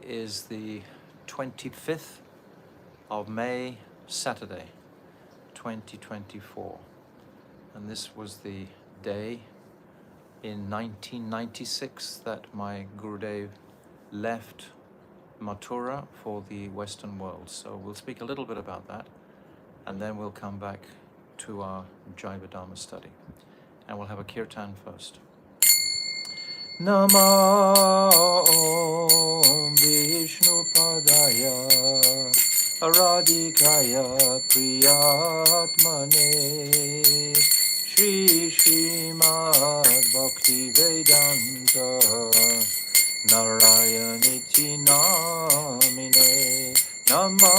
is the 25th of May, Saturday, 2024. And this was the day in 1996 that my Gurudev left Mathura for the Western world. So we'll speak a little bit about that, and then we'll come back to our Jaiva Dharma study. And we'll have a kirtan first. Nama Om Vishnu Padaya Radhikaya Priyatmane Shri Srimad Bhakti Vedanta Narayaniti Namine Nama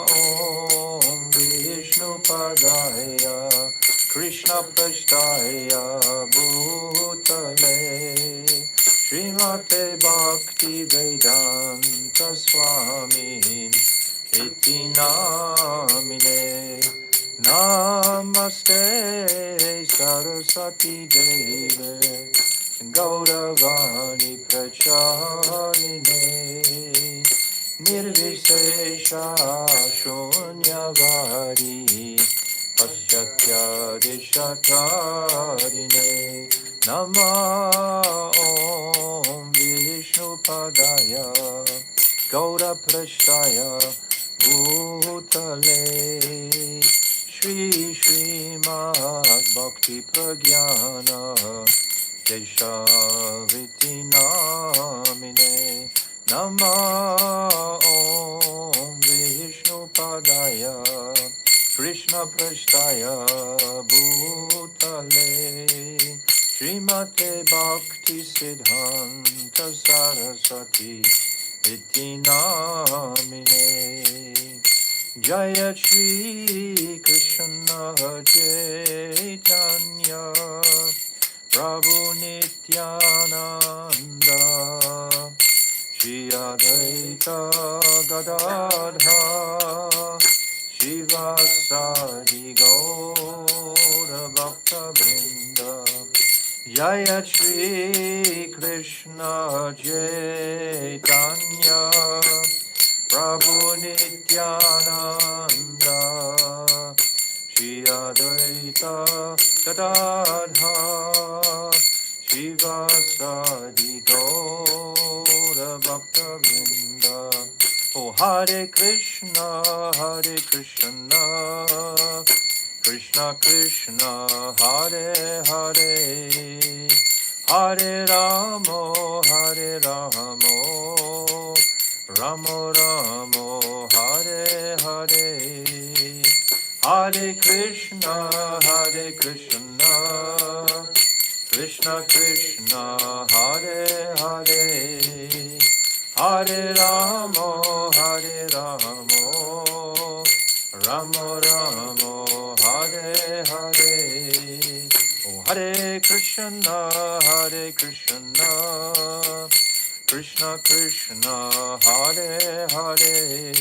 Om Vishnu Padaya Krishna Prasthaya Bhutale Srimate Bhakti Vedanta Swami Iti Namine Namaste Saraswati Deve Gauravani Pracharine Nirvishesha Shunyavadi Paschatya Dishatarine Nama Om Vishnu Padaya Gaura Prasthaya Bhutale Shri Srimad Bhakti Pragyana Keshaviti Namine Nama Om Vishnu Padaya Krishna Prasthaya Bhutale Srimate Bhakti Siddhanta Saraswati Iti Namine Jaya Shri Krishna Chaitanya Prabhu Nityananda Shri Advaita Gadadha Shivasadi Gaura Bhakta Vrinda Jaya Shri Krishna Chaitanya Prabhu Nityananda Shri Advaita Gadadha Shivasadi Gaura Bhakta Vrinda. Oh, Hare Krishna, Krishna Krishna, Hare Hare, Hare Ramo, Ramo Ramo, Hare Hare, Hare Krishna, Krishna Krishna, Hare Hare, Hare Ramo, Ramo Ramo, Hare Hare. Oh, Hare Krishna, Krishna Krishna, Hare Hare,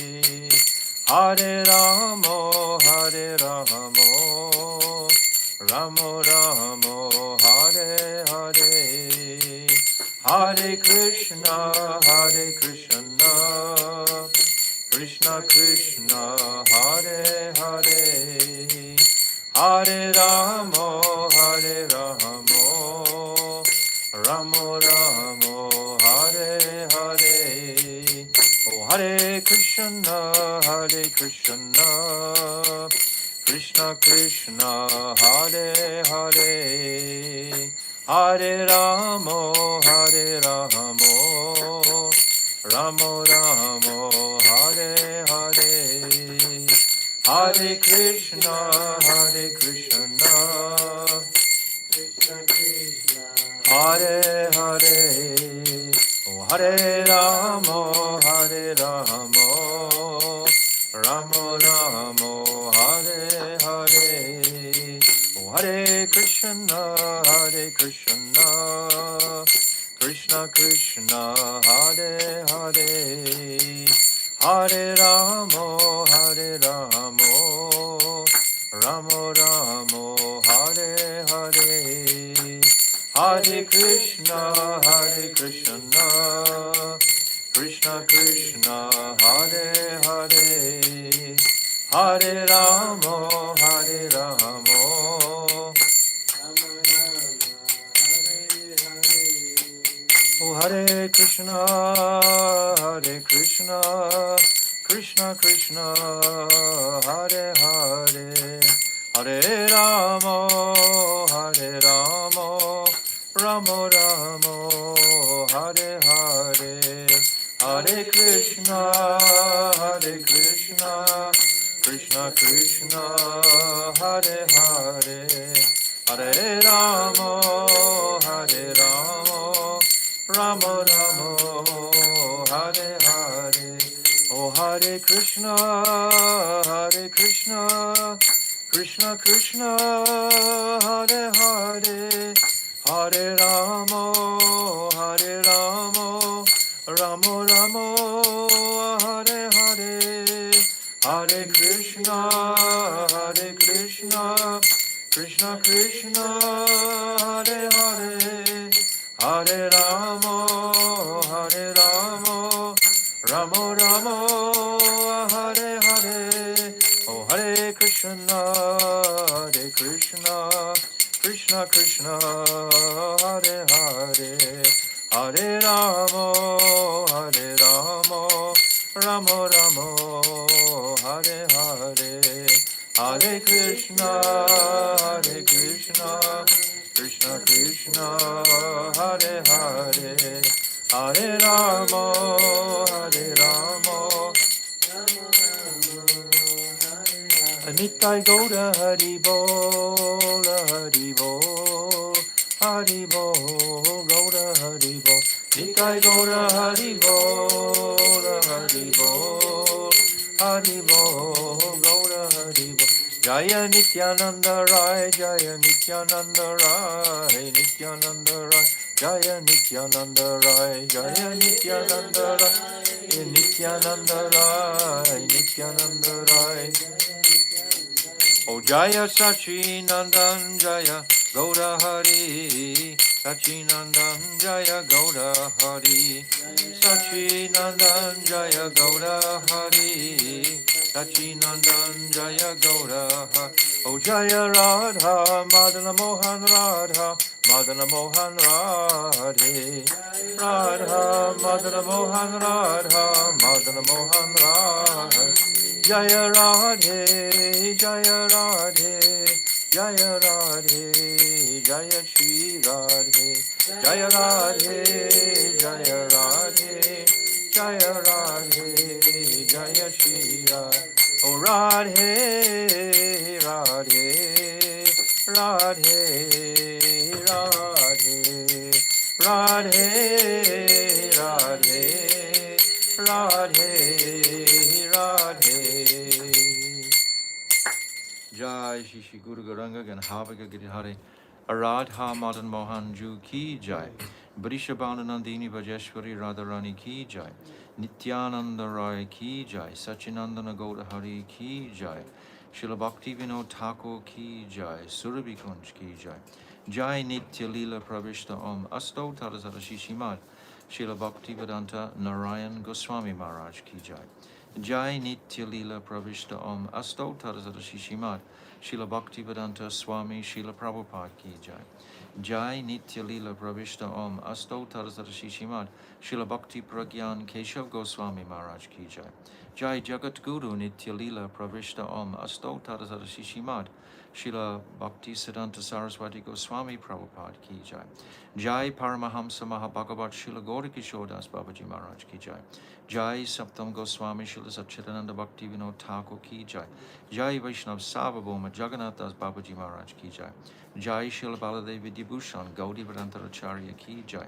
Hare Ramo, Ramo Ramo, Hare Hare. Hare Krishna, Krishna Krishna, Hare Hare, Hare Ramo, Ramo Ramo, Hare Hare. Oh, Hare Krishna, Krishna Krishna, Hare Hare, Hare Ramo, Ramo Ramo, Hare Hare. Hare Krishna, Krishna Krishna, Hare Hare. Oh, Hare Ramo, Ramo Ramo, Hare Hare. Oh, Hare Krishna, Krishna Krishna, Hare Hare, Hare Ramo, Ramo Ramo, Hare Hare, Hare Krishna, Krishna Krishna, Hare Hare, Hare Ramo, Hare Ramo, Oh Hare Krishna, Hare Krishna, Krishna Krishna, Hare Hare, Hare Ramo, Hare Ramo, Ramo Ramo, Hare Hare, Hare Krishna, Hare Krishna, Krishna Krishna, Hare Hare, Hare Ramo, Hare Ramo, Ramo Ramo, Hare Hare, Oh Hare Krishna, Hare Krishna, Krishna Krishna, Hare Hare, Hare Ramo, Hare Ramo, Ramo Ramo, Hare Hare, Hare Krishna, Hare Krishna, Krishna Krishna, Hare Hare, Hare Ramo, Hare Ramo, Ramo Ramo, Hare Hare, Oh Hare Krishna, Hare Krishna, Krishna Krishna, Hare Hare, Hare Ramo, Hare Ramo, Ramo Ramo, Hare Hare, Hare Krishna, Hare Krishna, Krishna Krishna, Hare Hare, Hare Ramo, Hare Ramo, Nitai Gaura Hari Bol, Hari Bol, Hari Bol, Gaura Hari Bol, Nitai Gaura Hari Bol, Hari Bol, Hari Bol, Gaura Hari Bol. Jaya Nityananda Rai, Jaya Nityananda Rai, Nityananda Rai, Jaya Nityananda Rai, Jaya Nityananda Rai, Nityananda Rai, Nityananda Rai. Oh Jaya Sachi Nandan Jaya Gaura Hari, Sachi Nandan Jaya Gaura Hari, Sachi Nandan Jaya Gaura Hari, Sachi Nandan Jaya Gaura Hari. Oh Jaya Radha Madana Mohan Radha, Madana Mohan Radhe, Radha Madana Mohan Radha, Madana Mohan Radhe. Jaya Radhe, Jaya Radhe, Jaya Radhe, Jaya Shri Radhe, Jaya Radhe, Jaya Radhe, Jaya Radhe, Jaya Shri Radhe. Oh Radhe, Radhe, Radhe, Radhe, Radhe, Radhe, Radhe, Radhe. Jai Shri Shri Guru Garanga Ganhavaga Giridhare Aradha Madan Mohan Ju Ki Jai Brishabhanu Nandini Vajeshwari Radharani Ki Jai Nityananda Rai Ki Jai Sachinandana Gaudahari Ki Jai Srila Bhakti Vinod Thakur Ki Jai Surabhi Kunj Ki Jai Jai Nitya Lila Pravishta Om Asto Tarazara Shishimad Srila Bhakti Vedanta Narayan Goswami Maharaj Ki Jai Jai Nitya Lila Pravishta Om Asto Tarazara Shishimad Srila Bhaktivedanta Swami Srila Prabhupada Ki Jai Jai Nitya Lila Pravishta Om Asto Tarazara Shishimad Srila Bhakti Pragyan Keshav Goswami Maharaj Ki Jai Jai Jagat Guru Nitya Lila Pravishta Om Asto Tarazara Shishimad Srila Bhakti Siddhanta Saraswati Goswami Prabhupada Ki Jai Jai Paramahamsa Mahabhagavat Srila Gaura Kishore Das Babaji Maharaj Ki Jai Jai Saptam Goswami Srila Satchidananda Bhakti Vinod Thakur Ki Jai Jai Vaishnav Sarvabhauma Jagannath Das Babaji Maharaj Ki Jai Jai Srila Baladevi Dibhushan Gaudiya Vedanta Acharya Ki Jai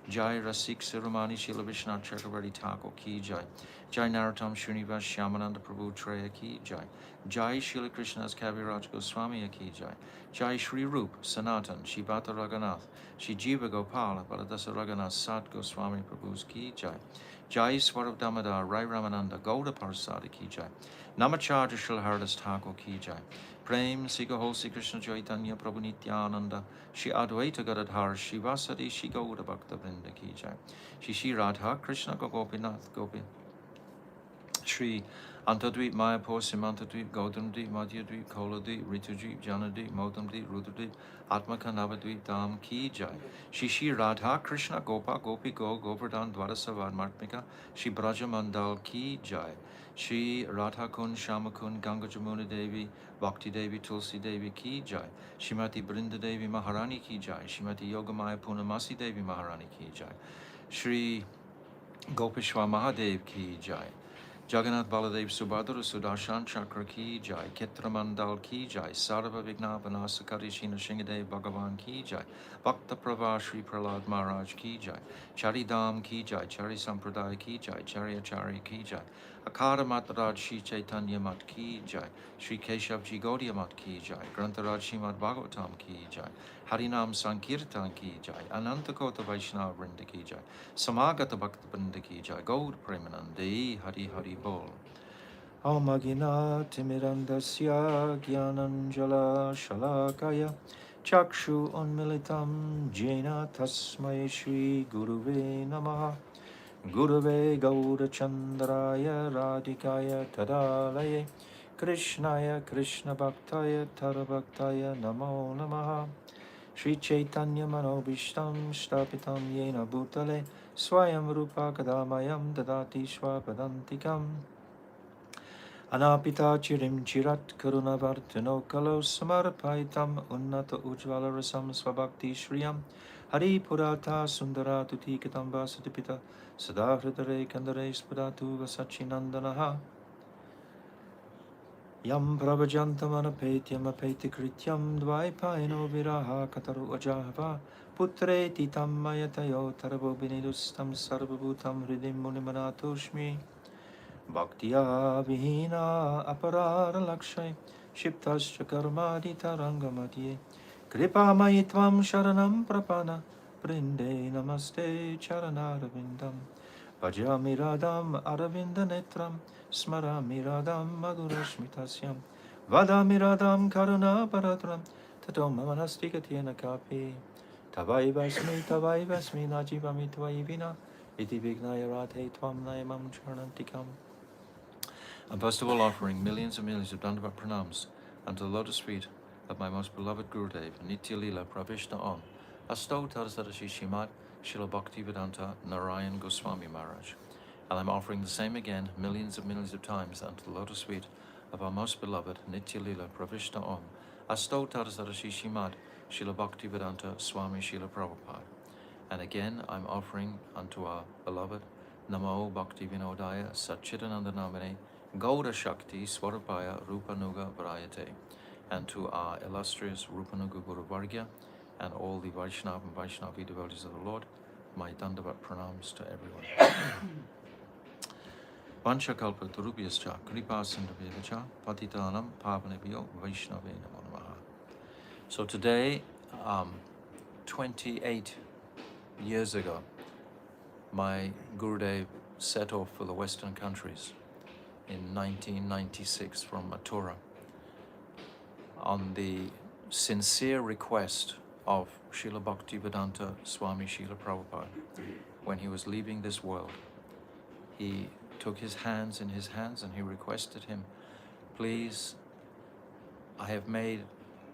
Jai Rasik Sirumani Srila Vishnath Chakravarti Thakur Ki Jai Jai Narottam Srinivas Shyamananda Prabhu Treya Ki Jai Jai Srila Krishna's Kaviraj Goswami Ki Jai Jai Shri Rup Sanatan Shivata Raghunath Shri Jiva Gopal Baladasa Raghunath Sat Goswami Prabhu's Ki Jai Jai Swarab Damodar Rai Ramananda Gauda Parasadi Ki Jai Namacharya Srila Haridas Thakur Ki Jai Prem Siga Holsi Krishna Chaitanya Prabhu Nityananda Shri Advaita Gadadhar Shivasadi Shri Gaura Bhakta Vrinda Ki Jai Shri Shri Radha Krishna Gopinath Gopi Shri Antadweep Mayapur Simantadweep Gaudamdweep Madhyadweep Koladweep Ritudweep Janadweep Modamdweep Rudradweep Atmaka Navadweep Dham Ki Jai Shri Shri Radha Krishna Gopa Gopi Go Govardhan Dwarasavad Martmika Shri Braja Mandal Ki Jai Shri Radha Kun Shamakun Ganga Jamuna Devi Bhakti Devi Tulsi Devi Ki Jai Shrimati Brinda Devi Maharani Ki Jai Shrimati Yogamaya Punamasi Devi Maharani Ki Jai Shri Gopeshwar Mahadev Ki Jai Jagannath Baladev Subhadra Sudarshan Chakra Ki Jai Ketra Mandal Ki Jai Sarva Vigna Vanasakari Shina Shingadev Bhagavan Ki Jai Bhakta Prava Shri Prahlad Maharaj Ki Jai Chari Dham Ki Jai Chari Sampradaya Ki Jai Chari Achari Ki Jai Akara Mataraj Shri Chaitanya Mat Ki Jai Shri Keshav Ji Gaudiya Mat Ki Jai Grantaraj Srimad Bhagavatam Ki Jai Harinam Sankirtan Ki Jai Anantakota Vaishnava Vrinda Ki Jai Samagata Bhakta Vrinda Ki Jai Gaur Premanande Hari Hari Bol Amagina Timirandasya Gyananjala Shalakaya Chakshu Unmilitam Jena Tasmai Shri Guruve Namaha Gurave Gaurachandraya Radhikaya Tadalaye Krishnaya Krishna Bhaktaya Tarabhaktaya Namo Namaha Shri Chaitanya Manobishtam Shtapitam Yena Bhutale Swayam Rupa Kadamayam Dadati Swapadantikam Anapita Chirim Chirat Karunavartano Kalo Samarapaitam Unnata Ujvala Rasam Swabhakti Shriyam Hari Purata Sundara Tutikatam Vasatipita Sadahridare Kandare Spadatu Vasachinandanaha Yam Prabhajantam Anapetyam Apetikrityam Dvaipaino Viraha Kataru Ajahava Putre Titam Mayatayo Tarabo Binidustam Sarvabhutam Hridim Munimanatoshmi Bhaktiya Vihina Aparara Lakshay Shiptascha Karmadita Rangamadye Kripa Mayitvam Sharanam Prapana Prinde Namaste Charanarvindam Bhajami Radham Aravinda Netram Smarami Radham Madhurashmitasyam Vadami Radham Karuna Paratram Tato Mamanastikatena Kapi Tavai Vasmi Najivami Tvaivina Iti Vignaya Radhe Tvam Nayamam Charanantikam. I'm first of all offering millions and millions of Dandavat pranams unto the lotus feet of my most beloved Gurudev, Nitya Lila Pravishna Om, Asto Tadasadashi Shimad Shila Bhaktivedanta Narayan Goswami Maharaj. And I'm offering the same again millions of times unto the lotus feet of our most beloved Nitya Lila Pravishna Om, Asto Tadasadashi Shimad Shila Bhaktivedanta Swami Shila Prabhupada. And again I'm offering unto our beloved Namo Bhakti Vinodaya Satchidananda Namine Gauda Shakti Swarupaya Rupanuga Varayate, and to our illustrious Rupanuga Guru Vargya and all the Vaishnava and Vaishnavi devotees of the Lord, my Dandavat pranams to everyone. Vancha Kalpa Turubhyascha Kripa Sindhavyacha Patitanam Pavanebhyo Vaishnave Namo Namaha. So today, 28 years ago, my Gurudev set off for the Western countries in 1996 from Mathura on the sincere request of Srila Bhaktivedanta Swami Srila Prabhupada. When he was leaving this world, he took his hands in his hands and he requested him, please, I have made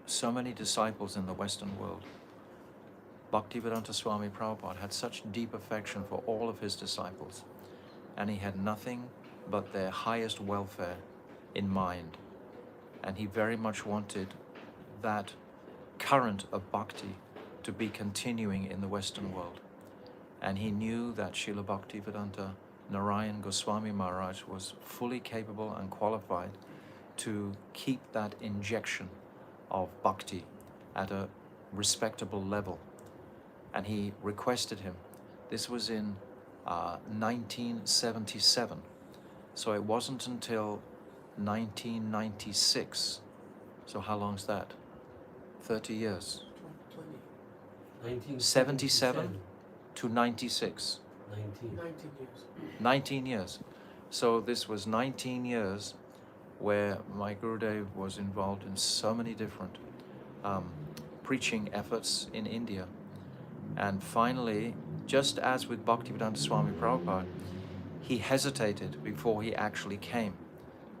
so many disciples in the Western world. Bhaktivedanta Swami Prabhupada had such deep affection for all of his disciples, and he had nothing but their highest welfare in mind. And he very much wanted that current of bhakti to be continuing in the Western world. And he knew that Srila Bhaktivedanta Narayan Goswami Maharaj was fully capable and qualified to keep that injection of bhakti at a respectable level. And he requested him. This was in 1977. So it wasn't until 1996. So how long's that? 30 years. 1977 to 96. 19 years. 19 years. So this was 19 years where my Gurudev was involved in so many different preaching efforts in India. And finally, just as with Bhaktivedanta Swami Prabhupada, he hesitated before he actually came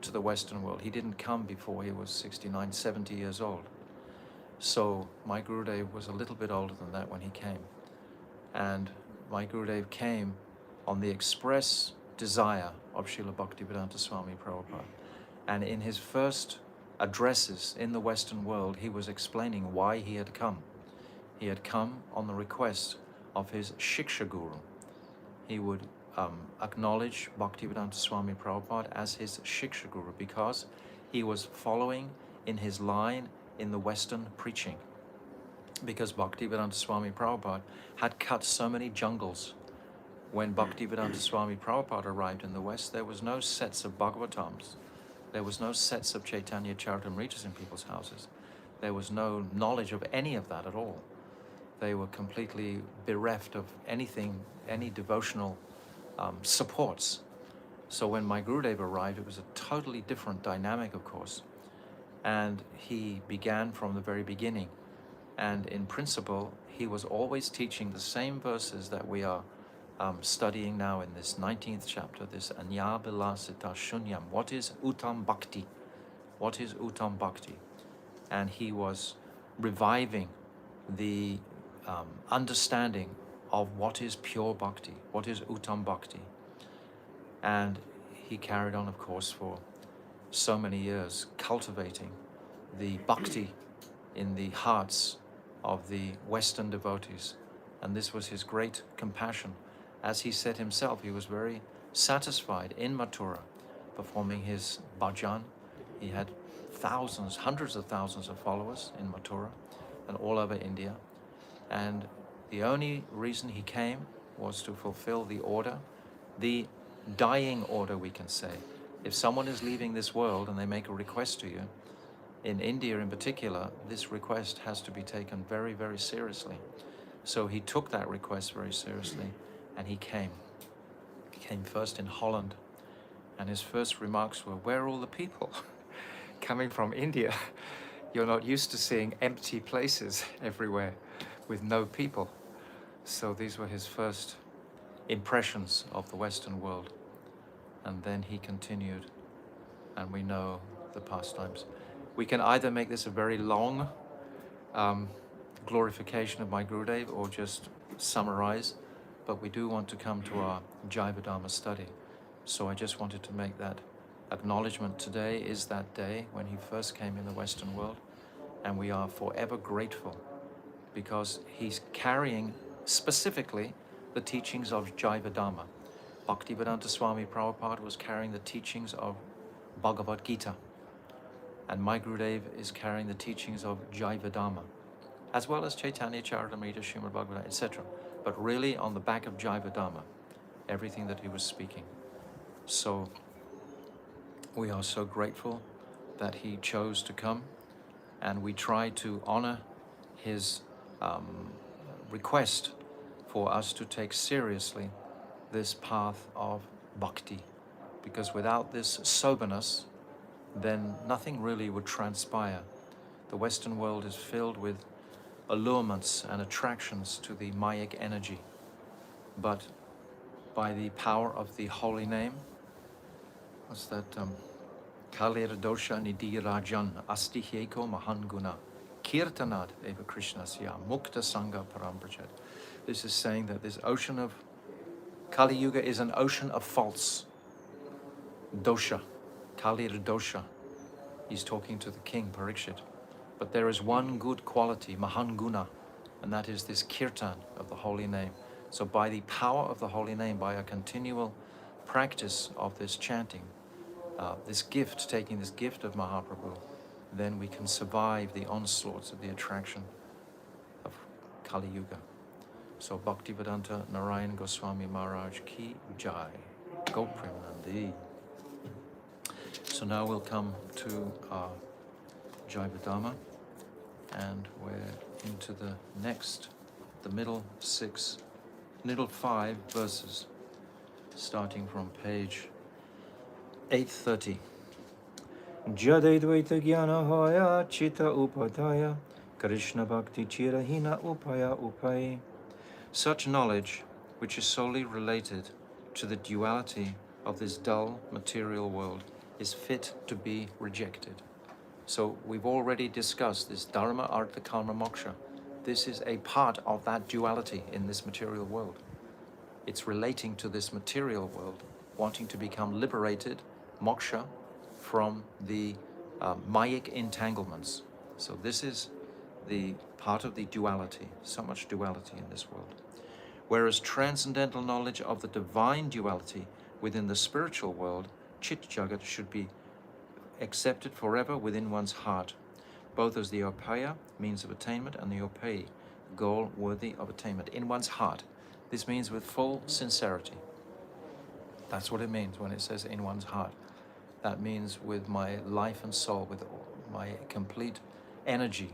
to the Western world. He didn't come before he was 69, 70 years old. So my Gurudev was a little bit older than that when he came. And my Gurudev came on the express desire of Srila Bhaktivedanta Swami Prabhupada. And in his first addresses in the Western world, he was explaining why he had come. He had come on the request of his Shiksha Guru. He would acknowledge Bhaktivedanta Swami Prabhupada as his Shiksha Guru because he was following in his line in the Western preaching. Because Bhaktivedanta Swami Prabhupada had cut so many jungles. When Bhaktivedanta Swami Prabhupada arrived in the West, there was no sets of Bhagavatams. There was no sets of Chaitanya Charitamritas in people's houses. There was no knowledge of any of that at all. They were completely bereft of anything, any devotional supports. So when my Gurudev arrived, it was a totally different dynamic, of course. And he began from the very beginning. And in principle, he was always teaching the same verses that we are studying now in this 19th chapter, this Anyabhilasita Shunyam. What is Uttam Bhakti? What is Uttam Bhakti? And he was reviving the understanding of what is pure bhakti, what is Uttam Bhakti. And he carried on, of course, for so many years, cultivating the bhakti in the hearts of the Western devotees. And this was his great compassion. As he said himself, he was very satisfied in Mathura, performing his bhajan. He had thousands, hundreds of thousands of followers in Mathura and all over India. And the only reason he came was to fulfill the order, the dying order, we can say. If someone is leaving this world and they make a request to you, in India in particular, this request has to be taken very, very seriously. So he took that request very seriously, and he came. He came first in Holland, and his first remarks were, "Where are all the people?" Coming from India, you're not used to seeing empty places everywhere with no people. So these were his first impressions of the Western world. And then he continued, and we know the pastimes. We can either make this a very long glorification of my Gurudev or just summarize, but we do want to come to our Jaiva Dharma study. So I just wanted to make that acknowledgement. Today is that day when he first came in the Western world, and we are forever grateful because he's carrying specifically the teachings of Jaiva Dharma. Bhaktivedanta Swami Prabhupada was carrying the teachings of Bhagavad Gita, and my Gurudev is carrying the teachings of Jaiva Dharma, as well as Chaitanya Charitamrita, Srimad Bhagavatam, etc. But really on the back of Jaiva Dharma, everything that he was speaking. So we are so grateful that he chose to come, and we try to honor his request for us to take seriously this path of bhakti, because without this soberness, then nothing really would transpire. The Western world is filled with allurements and attractions to the Mayic energy, but by the power of the holy name, what's that? Kalir dosha nidhi rajan astihyeko mahanguna kirtanad eva krishnasya mukta sangha parambrajat. This is saying that this ocean of Kali Yuga is an ocean of false dosha, Kalir dosha. He's talking to the king Parikshit. But there is one good quality, mahanguna, and that is this kirtan of the holy name. So by the power of the holy name, by a continual practice of this chanting, this gift, taking this gift of Mahaprabhu, then we can survive the onslaughts of the attraction of Kali Yuga. So Bhaktivedanta Narayan Goswami Maharaj ki jai. Go Premanandi. So now we'll come to our Jaiva Dharma, and we're into the middle 5 verses, starting from page 830. Jade Dvaita Jnana Hoya Chitta Upadaya Krishna Bhakti Chirahina Upaya Upai. Such knowledge, which is solely related to the duality of this dull material world, is fit to be rejected. So we've already discussed this dharma, artha, karma, moksha. This is a part of that duality in this material world. It's relating to this material world, wanting to become liberated, moksha, from the mayic entanglements. So this is the part of the duality, so much duality in this world. Whereas transcendental knowledge of the divine duality within the spiritual world, Chit Jagat, should be accepted forever within one's heart, both as the upaya, means of attainment, and the upayi, goal worthy of attainment, in one's heart. This means with full sincerity. That's what it means when it says in one's heart. That means with my life and soul, with my complete energy,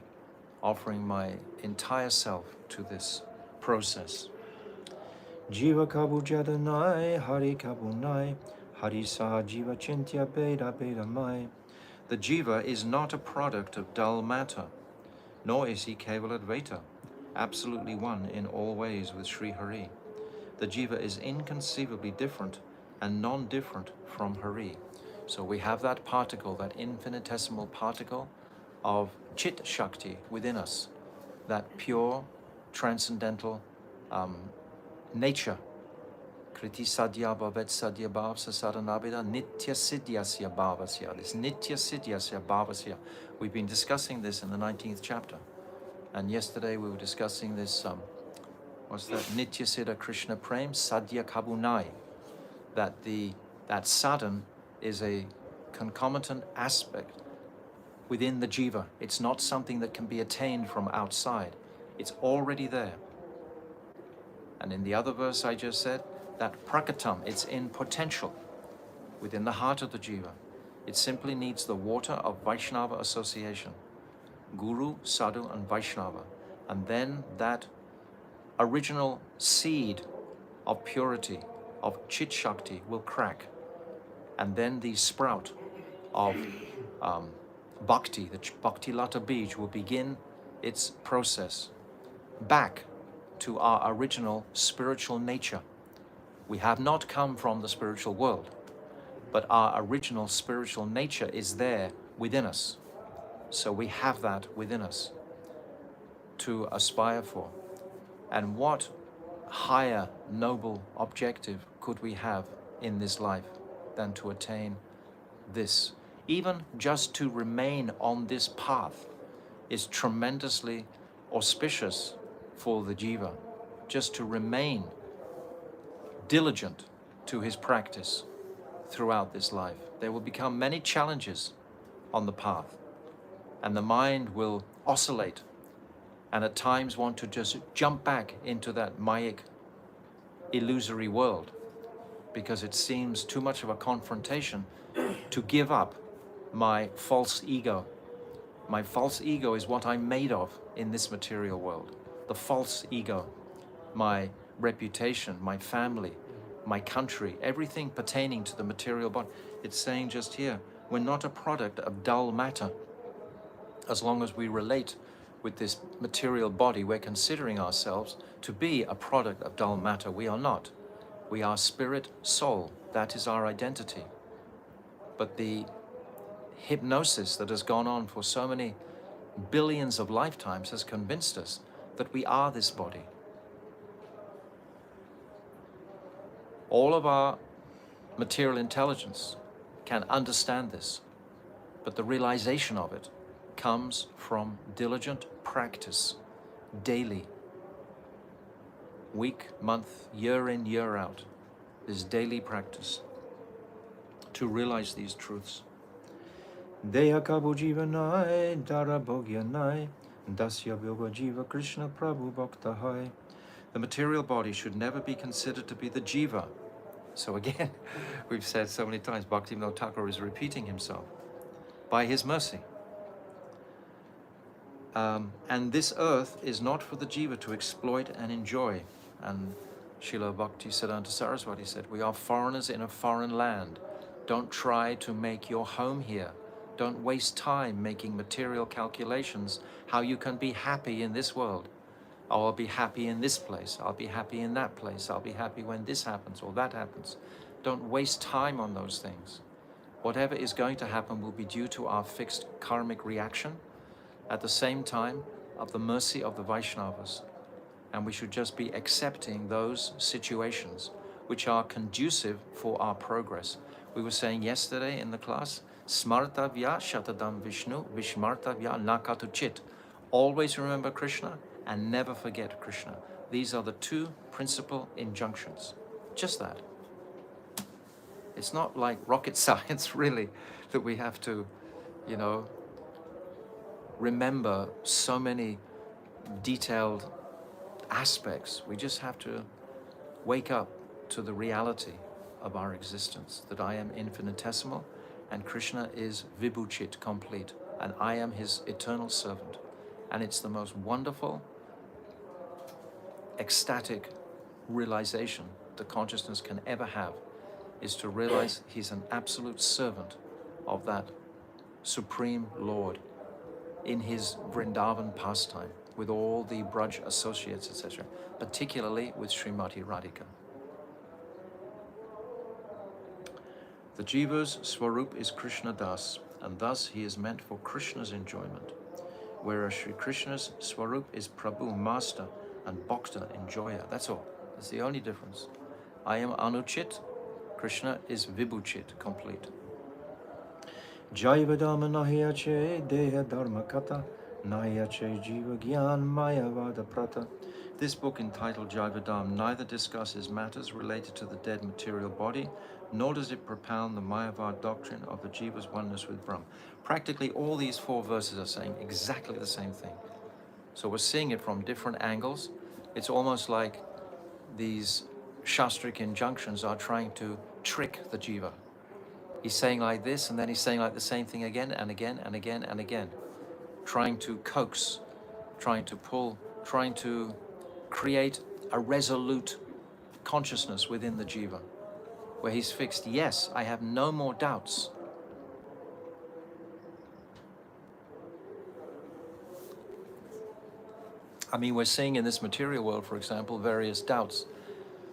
offering my entire self to this process. Jiva Kabu Jadanai, Hari Kabunai, Hari Saha Jiva Chintya Beda Beda Mai. The jiva is not a product of dull matter, nor is he Keval Advaita, absolutely one in all ways with Sri Hari. The jiva is inconceivably different and non-different from Hari. So we have that particle, that infinitesimal particle of Chit Shakti within us, that pure, transcendental nature. Kriti Sadhya Bhavet Sadhya Bhav Sasaranabhida Nitya Siddhyasya Bhavasya. This Nitya Siddhyasya Bhavasya. We've been discussing this in the 19th chapter. And yesterday we were discussing this, what's that? Nitya Siddha Krishna Prem Sadhya Kabunai. That sadhan is a concomitant aspect within the jiva. It's not something that can be attained from outside. It's already there. And in the other verse I just said, that prakatam, it's in potential within the heart of the jiva. It simply needs the water of Vaishnava association, Guru, Sadhu, and Vaishnava. And then that original seed of purity, of Chit Shakti, will crack. And then the sprout of Bhakti, the Bhakti Lata Bij, will begin its process back to our original spiritual nature. We have not come from the spiritual world, but our original spiritual nature is there within us. So we have that within us to aspire for. And what higher noble objective could we have in this life than to attain this? Even just to remain on this path is tremendously auspicious for the jiva. Just to remain diligent to his practice throughout this life. There will become many challenges on the path, and the mind will oscillate and at times want to just jump back into that mayic, illusory world because it seems too much of a confrontation to give up my false ego. My false ego is what I'm made of in this material world. The false ego, my reputation, my family, my country, everything pertaining to the material body. It's saying just here, we're not a product of dull matter. As long as we relate with this material body, we're considering ourselves to be a product of dull matter. We are not. We are spirit, soul. That is our identity. But the hypnosis that has gone on for so many billions of lifetimes has convinced us that we are this body. All of our material intelligence can understand this, but the realization of it comes from diligent practice, daily, week, month, year in, year out. This daily practice to realize these truths. Deha Kabu Jivanai, Dara Bhogyanai, Dasya Yoga Jiva Krishna Prabhu Bhaktahai. The material body should never be considered to be the jiva. So again, we've said so many times, Bhaktivinoda Thakur is repeating himself. By his mercy. And this earth is not for the jiva to exploit and enjoy. And Srila Bhaktisiddhanta Saraswati said, we are foreigners in a foreign land. Don't try to make your home here. Don't waste time making material calculations how you can be happy in this world. Oh, I'll be happy in this place. I'll be happy in that place. I'll be happy when this happens or that happens. Don't waste time on those things. Whatever is going to happen will be due to our fixed karmic reaction, at the same time of the mercy of the Vaishnavas. And we should just be accepting those situations which are conducive for our progress. We were saying yesterday in the class, Smartavya Shatadam Vishnu, Vishmartavya Nakatu Chit. Always remember Krishna and never forget Krishna. These are the two principal injunctions. Just that. It's not like rocket science, really, that we have to, remember so many detailed aspects. We just have to wake up to the reality of our existence, that I am infinitesimal and Krishna is vibhuchit, complete, and I am his eternal servant. And it's the most wonderful, ecstatic realization the consciousness can ever have, is to realize he's an absolute servant of that Supreme Lord in his Vrindavan pastime, with all the Braj associates, etc., particularly with Srimati Radhika. The Jiva's Swarup is Krishna Das, and thus he is meant for Krishna's enjoyment, whereas Sri Krishna's Swarup is Prabhu, Master, and Bhakta, enjoyer. That's all. That's the only difference. I am Anuchit, Krishna is Vibhuchit, complete. Jaiva dharma nahiyache deha dharma kata nahiyache jiva gyan mayavada prata. This book entitled Jaiva Dharma neither discusses matters related to the dead material body, nor does it propound the Mayavad doctrine of the Jiva's oneness with Brahm. Practically all these 4 verses are saying exactly the same thing. So we're seeing it from different angles. It's almost like these Shastric injunctions are trying to trick the Jiva. He's saying like this, and then he's saying like the same thing again and again and again and again, trying to coax, trying to pull, trying to create a resolute consciousness within the Jiva, where he's fixed. Yes, I have no more doubts. I mean, we're seeing in this material world, for example, various doubts,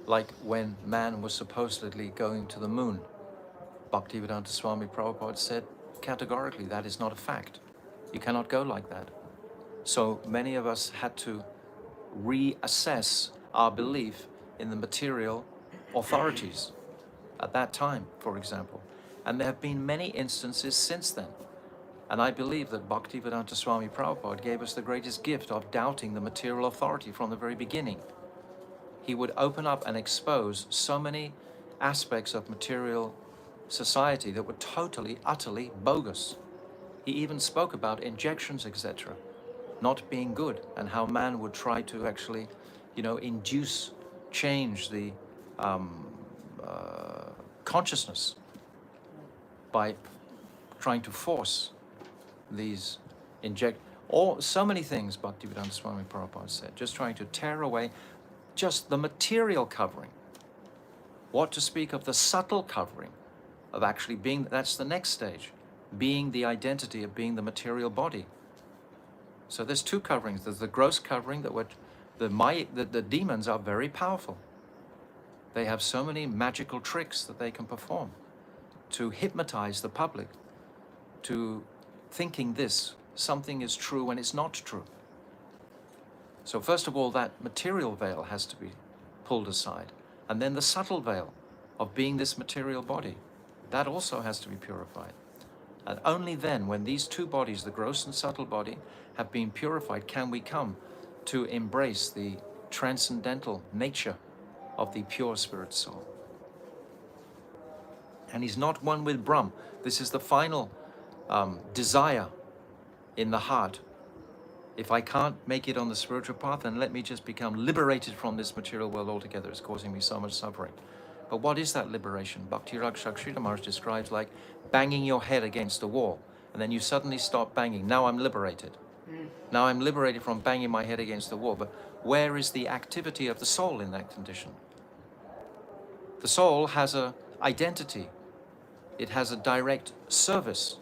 like when man was supposedly going to the moon. Bhaktivedanta Swami Prabhupada said categorically that is not a fact. You cannot go like that. So many of us had to reassess our belief in the material authorities at that time, for example. And there have been many instances since then. And I believe that Bhaktivedanta Swami Prabhupada gave us the greatest gift of doubting the material authority from the very beginning. He would open up and expose so many aspects of material society that were totally, utterly bogus. He even spoke about injections, etc., not being good, and how man would try to actually, induce, change the consciousness by trying to force these so many things Bhaktivedanta Swami Prabhupada said, just trying to tear away just the material covering. What to speak of the subtle covering of actually being, that's the next stage, being the identity of being the material body. So there's 2 coverings. There's the gross covering that the demons are very powerful. They have so many magical tricks that they can perform to hypnotize the public to thinking something is true when it's not true. So first of all, that material veil has to be pulled aside. And then the subtle veil of being this material body, that also has to be purified. And only then, when these 2 bodies, the gross and subtle body, have been purified, can we come to embrace the transcendental nature of the pure spirit soul. And he's not one with Brahm. This is the final desire in the heart. If I can't make it on the spiritual path, then let me just become liberated from this material world altogether. It's causing me so much suffering. But what is that liberation? Bhakti Rakshakshita Maharaj describes like banging your head against a wall, and then you suddenly stop banging. Now I'm liberated. Now I'm liberated from banging my head against the wall. But where is the activity of the soul in that condition? The soul has an identity. It has a direct service.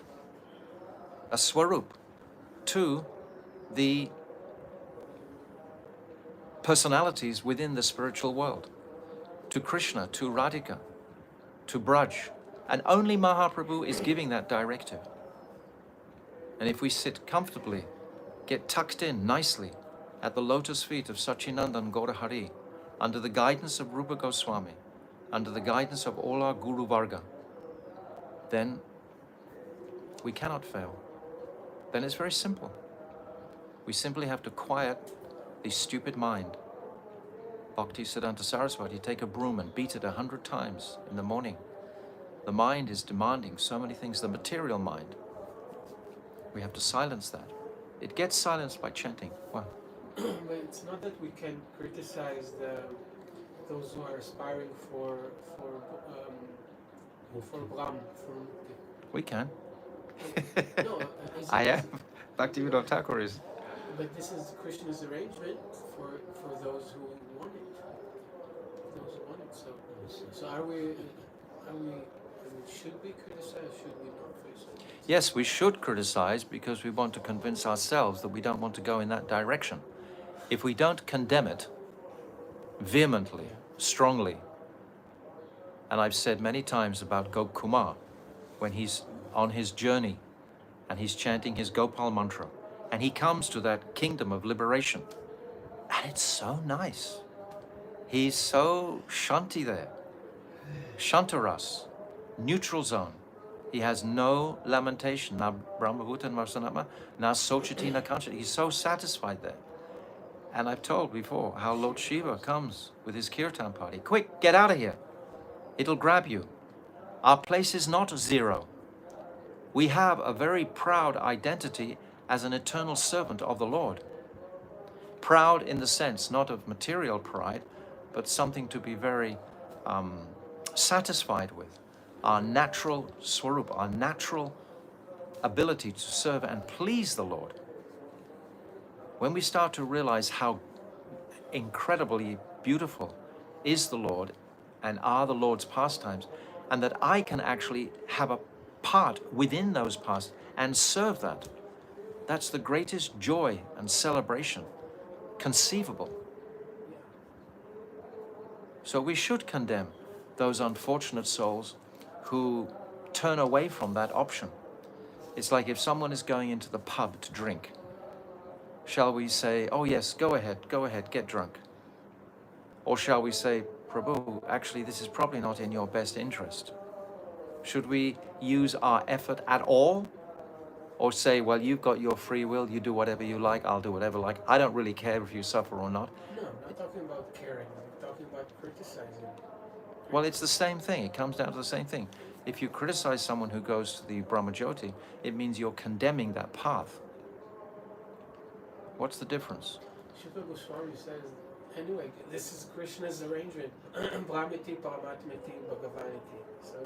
a swarup to the personalities within the spiritual world, to Krishna, to Radhika, to Braj. And only Mahaprabhu is giving that directive. And if we sit comfortably, get tucked in nicely at the lotus feet of Sachinandan Gaurahari, under the guidance of Rupa Goswami, under the guidance of all our Guru Varga, then we cannot fail. Then it's very simple. We simply have to quiet the stupid mind. Bhakti Siddhanta Saraswati, take a broom and beat it 100 times in the morning. The mind is demanding so many things, the material mind. We have to silence that. It gets silenced by chanting. Well, but it's not that we can criticize those who are aspiring for Brahm, for we can. no, I am. Bhaktivinoda Thakur is. But this is Krishna's arrangement for those who want it. Those who want it. So are we? Should we criticize? Should we not criticize? Yes, we should criticize because we want to convince ourselves that we don't want to go in that direction. If we don't condemn it vehemently, strongly, and I've said many times about Gopkumar, when he's on his journey and he's chanting his Gopal mantra, and he comes to that kingdom of liberation, and it's so nice. He's so shanti there, shantaras, neutral zone. He has no lamentation, na brahmabhuta marsanatma, na sochati na kanchati. He's so satisfied there. And I've told before how Lord Shiva comes with his kirtan party. Quick, get out of here. It'll grab you. Our place is not zero. We have a very proud identity as an eternal servant of the Lord. Proud in the sense not of material pride, but something to be very satisfied with. Our natural swarup, our natural ability to serve and please the Lord. When we start to realize how incredibly beautiful is the Lord and are the Lord's pastimes, and that I can actually have a part within those pastimes and serve that, that's the greatest joy and celebration conceivable. So we should condemn those unfortunate souls who turn away from that option. It's like if someone is going into the pub to drink, shall we say, oh yes, go ahead, get drunk? Or shall we say, Prabhu, actually this is probably not in your best interest. Should we use our effort at all? Or say, well, you've got your free will, you do whatever you like, I'll do whatever I like. I don't really care if you suffer or not. No, I'm not talking about caring, I'm talking about criticizing. Well, it's the same thing. It comes down to the same thing. If you criticize someone who goes to the Brahmajyoti, it means you're condemning that path. What's the difference? Shuka Goswami says, anyway, this is Krishna's arrangement. Brahmiti, Paramatmiti, Bhagavaniti. So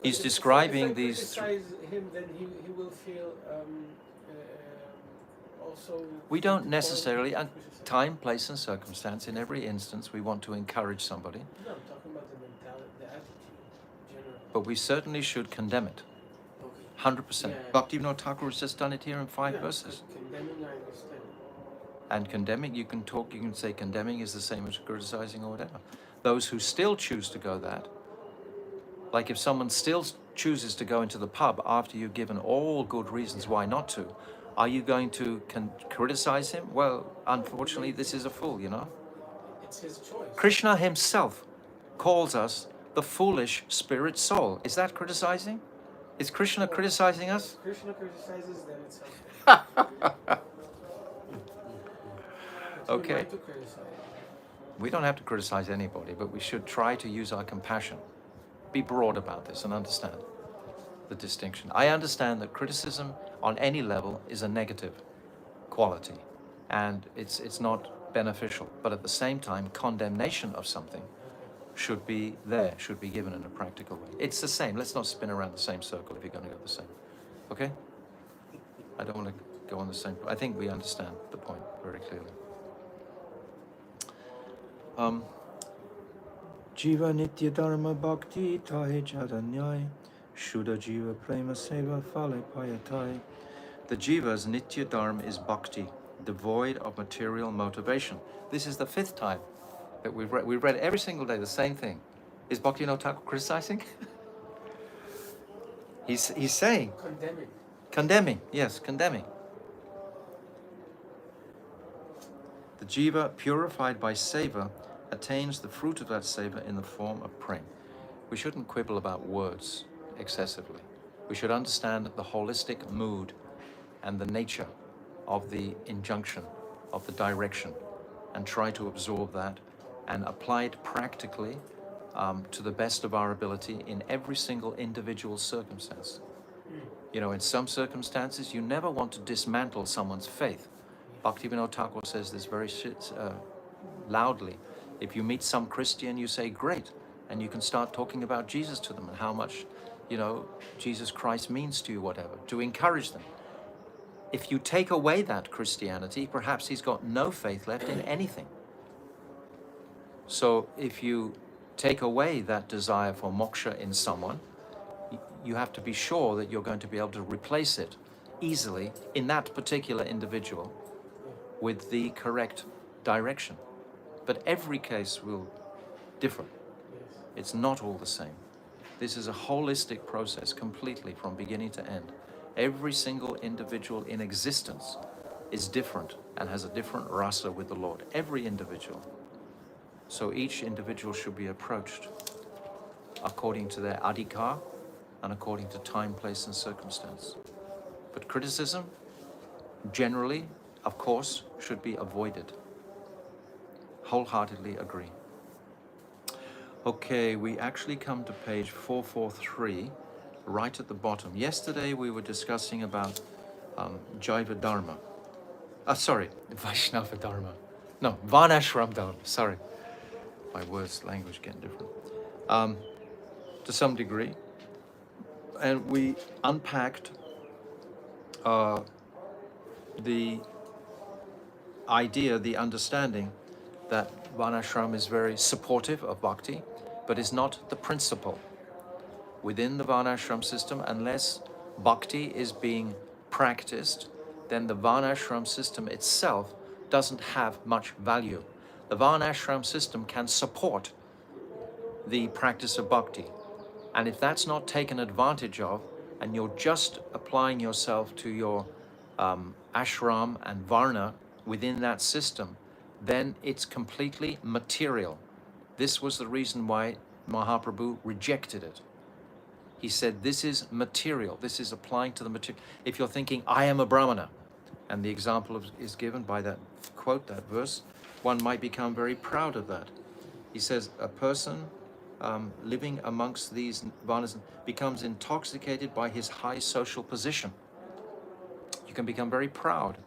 he's describing if I these. criticize him, then he will feel also. We don't necessarily, time, place, and circumstance. In every instance, we want to encourage somebody. No, I'm talking about the mentality, the attitude, generally. But we certainly should condemn it. Okay. 100%. Yeah. Bhaktivinoda Thakur has just done it here in 5 verses. Condemning, I understand. And condemning, you can say condemning is the same as criticizing or whatever. Those who still choose to go that, like if someone still chooses to go into the pub after you've given all good reasons why not to, are you going to criticize him? Well, unfortunately, this is a fool, you know? It's his choice. Krishna himself calls us the foolish spirit soul. Is that criticizing? Is Krishna criticizing us? If Krishna criticizes, then it's something. Okay. Not to criticize. We don't have to criticize anybody, but we should try to use our compassion. Be broad about this and understand the distinction. I understand that criticism on any level is a negative quality and it's not beneficial. But at the same time, condemnation of something should be there, should be given in a practical way. It's the same. Let's not spin around the same circle if you're going to go the same. Okay? I don't want to go on the same. I think we understand the point very clearly. Jiva Nitya Dharma Bhakti Tahe Jadanyai Shuddha Jiva Prema Seva Phale Payatai. The Jiva's Nitya Dharma is bhakti, devoid of material motivation. This is the fifth time that we've read. We've read every single day the same thing. Is Bhaktivinoda Thakur criticizing? He's saying, condemning, yes, condemning. The Jiva, purified by seva, attains the fruit of that seva in the form of prema. We shouldn't quibble about words excessively. We should understand the holistic mood and the nature of the injunction, of the direction, and try to absorb that and apply it practically to the best of our ability in every single individual circumstance. You know, in some circumstances, you never want to dismantle someone's faith. Bhaktivinoda Thakur says this very loudly. If you meet some Christian, you say, great, and you can start talking about Jesus to them and how much, you know, Jesus Christ means to you, whatever, to encourage them. If you take away that Christianity, perhaps he's got no faith left in anything. So if you take away that desire for moksha in someone, you have to be sure that you're going to be able to replace it easily in that particular individual with the correct direction. But every case will differ. It's not all the same. This is a holistic process completely from beginning to end. Every single individual in existence is different and has a different rasa with the Lord. Every individual. So each individual should be approached according to their adhikar and according to time, place, and circumstance. But criticism, generally, of course, should be avoided. Wholeheartedly agree. Okay, we actually come to page 443, right at the bottom. Yesterday we were discussing about Jaiva Dharma. Vaishnava Dharma. No, Varnashram Dharma, sorry. My words, language getting different. To some degree. And we unpacked the idea, the understanding that Varnashram is very supportive of bhakti, but is not the principle. Within the Varnashram system, unless bhakti is being practiced, then the Varnashram system itself doesn't have much value. The Varnashram system can support the practice of bhakti. And if that's not taken advantage of, and you're just applying yourself to your ashram and varna within that system, then it's completely material. This was the reason why Mahaprabhu rejected it. He said, this is material. This is applying to the material. If you're thinking, I am a brahmana, and the example is given by that quote, that verse, one might become very proud of that. He says, a person living amongst these varnas becomes intoxicated by his high social position. You can become very proud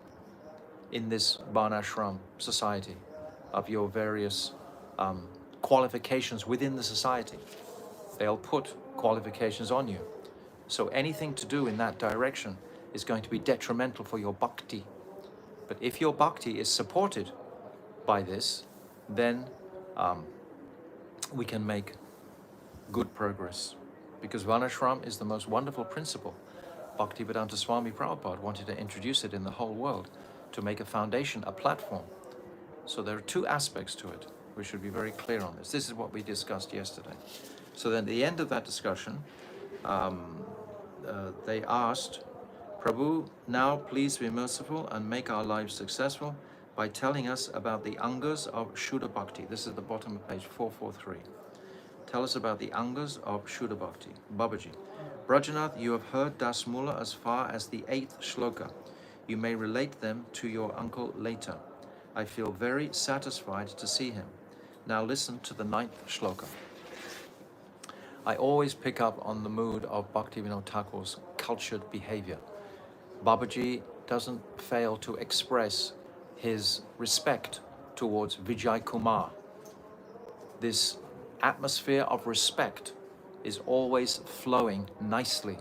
in this varnashram society of your various qualifications within the society. They'll put qualifications on you. So anything to do in that direction is going to be detrimental for your bhakti. But if your bhakti is supported by this, then we can make good progress. Because Varnashram is the most wonderful principle. Bhaktivedanta Swami Prabhupada wanted to introduce it in the whole world to make a foundation, a platform. So there are two aspects to it. We should be very clear on this. This is what we discussed yesterday. So then at the end of that discussion, they asked, Prabhu, now please be merciful and make our lives successful by telling us about the angas of Shuddha Bhakti. This is the bottom of page 443. Tell us about the angas of Shuddha Bhakti. Babaji. Brajanath, you have heard Das Mula as far as the 8th shloka. You may relate them to your uncle later. I feel very satisfied to see him. Now listen to the 9th shloka. I always pick up on the mood of Bhaktivinoda Thakur's cultured behavior. Babaji doesn't fail to express his respect towards Vijay Kumar. This atmosphere of respect is always flowing nicely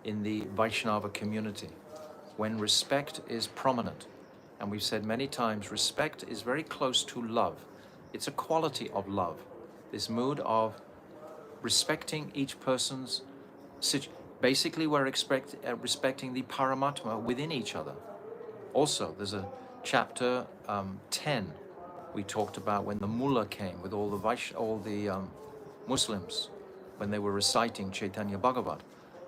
in the Vaishnava community. When respect is prominent, and we've said many times, respect is very close to love. It's a quality of love. This mood of respecting each person's basically we're respecting the Paramatma within each other. Also, there's a chapter 10 we talked about when the mullah came with all the Muslims when they were reciting Chaitanya Bhagavat,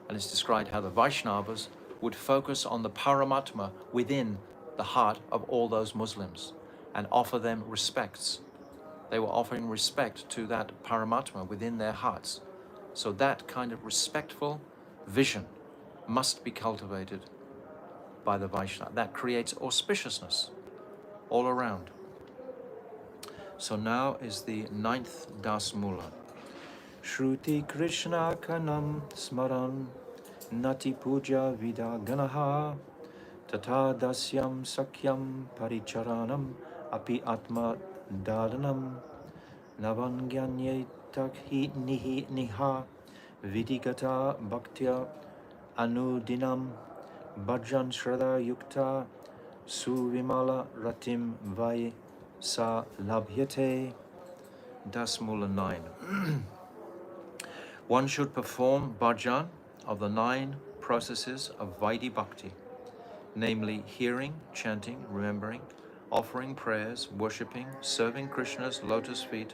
and it's described how the Vaishnavas would focus on the Paramatma within the heart of all those Muslims and offer them respects. They were offering respect to that Paramatma within their hearts. So that kind of respectful vision must be cultivated by the Vaishnava. That creates auspiciousness all around. So now is the 9th Das Mula. Shruti Krishna Kanam Smaran Nati Puja Vida Ganaha Tata Dasyam Sakyam Paricharanam Api Atma Dadanam Navanganyetak Nihi Niha Vidigata Bhaktya Anudinam Bhajan Shraddha Yukta Suvimala Ratim Vai Sa Labhyate. Das Mula 9. One should perform bhajan of the 9 processes of Vaidhi Bhakti, namely hearing, chanting, remembering, offering prayers, worshipping, serving Krishna's lotus feet,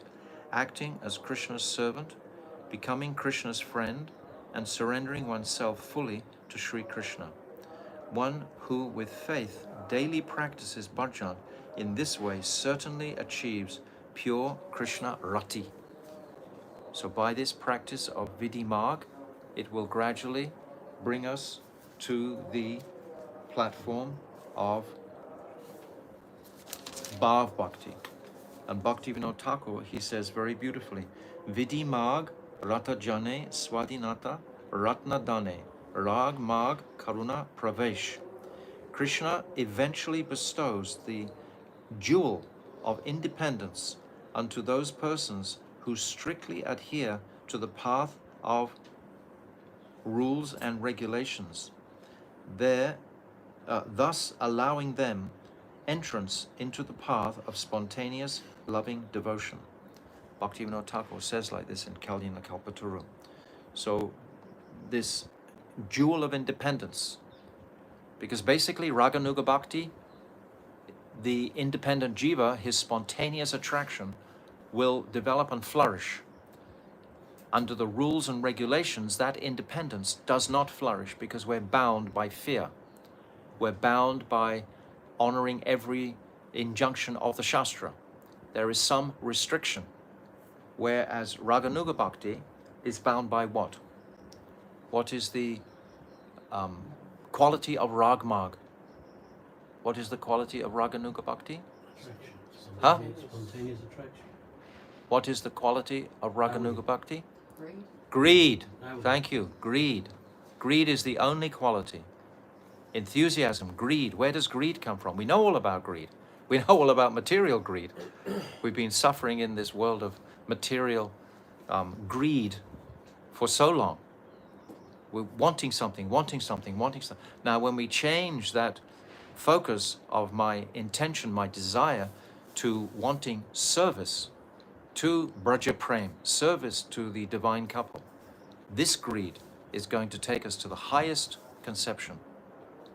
acting as Krishna's servant, becoming Krishna's friend, and surrendering oneself fully to Sri Krishna. One who with faith daily practices bhajan in this way certainly achieves pure Krishna Rati. So by this practice of Vidhi Marg, it will gradually bring us to the platform of Bhav Bhakti. And Bhaktivinoda Thakur, he says very beautifully, Vidhi Marg Rata Jane Swadhinata Ratna Dane Rag Marg Karuna Pravesh. Krishna eventually bestows the jewel of independence unto those persons who strictly adhere to the path of rules and regulations, thus allowing them entrance into the path of spontaneous loving devotion. Bhaktivinoda Thakur says like this in Kalyana Kalpataru. So this jewel of independence, because basically Raganuga Bhakti, the independent jiva, his spontaneous attraction will develop and flourish. Under the rules and regulations, that independence does not flourish because we're bound by fear. We're bound by honoring every injunction of the Shastra. There is some restriction. Whereas Raganuga Bhakti is bound by what? What is the quality of Ragmarg? What is the quality of Raganuga Bhakti? Attraction. Huh? Spontaneous attraction. What is the quality of Raganuga Bhakti? Greed. Greed. Thank you. Greed. Greed is the only quality. Enthusiasm, greed. Where does greed come from? We know all about greed. We know all about material greed. We've been suffering in this world of material greed for so long. We're wanting something, wanting something, wanting something. Now, when we change that focus of my intention, my desire, to wanting service to Braja Prem, service to the divine couple, this greed is going to take us to the highest conception.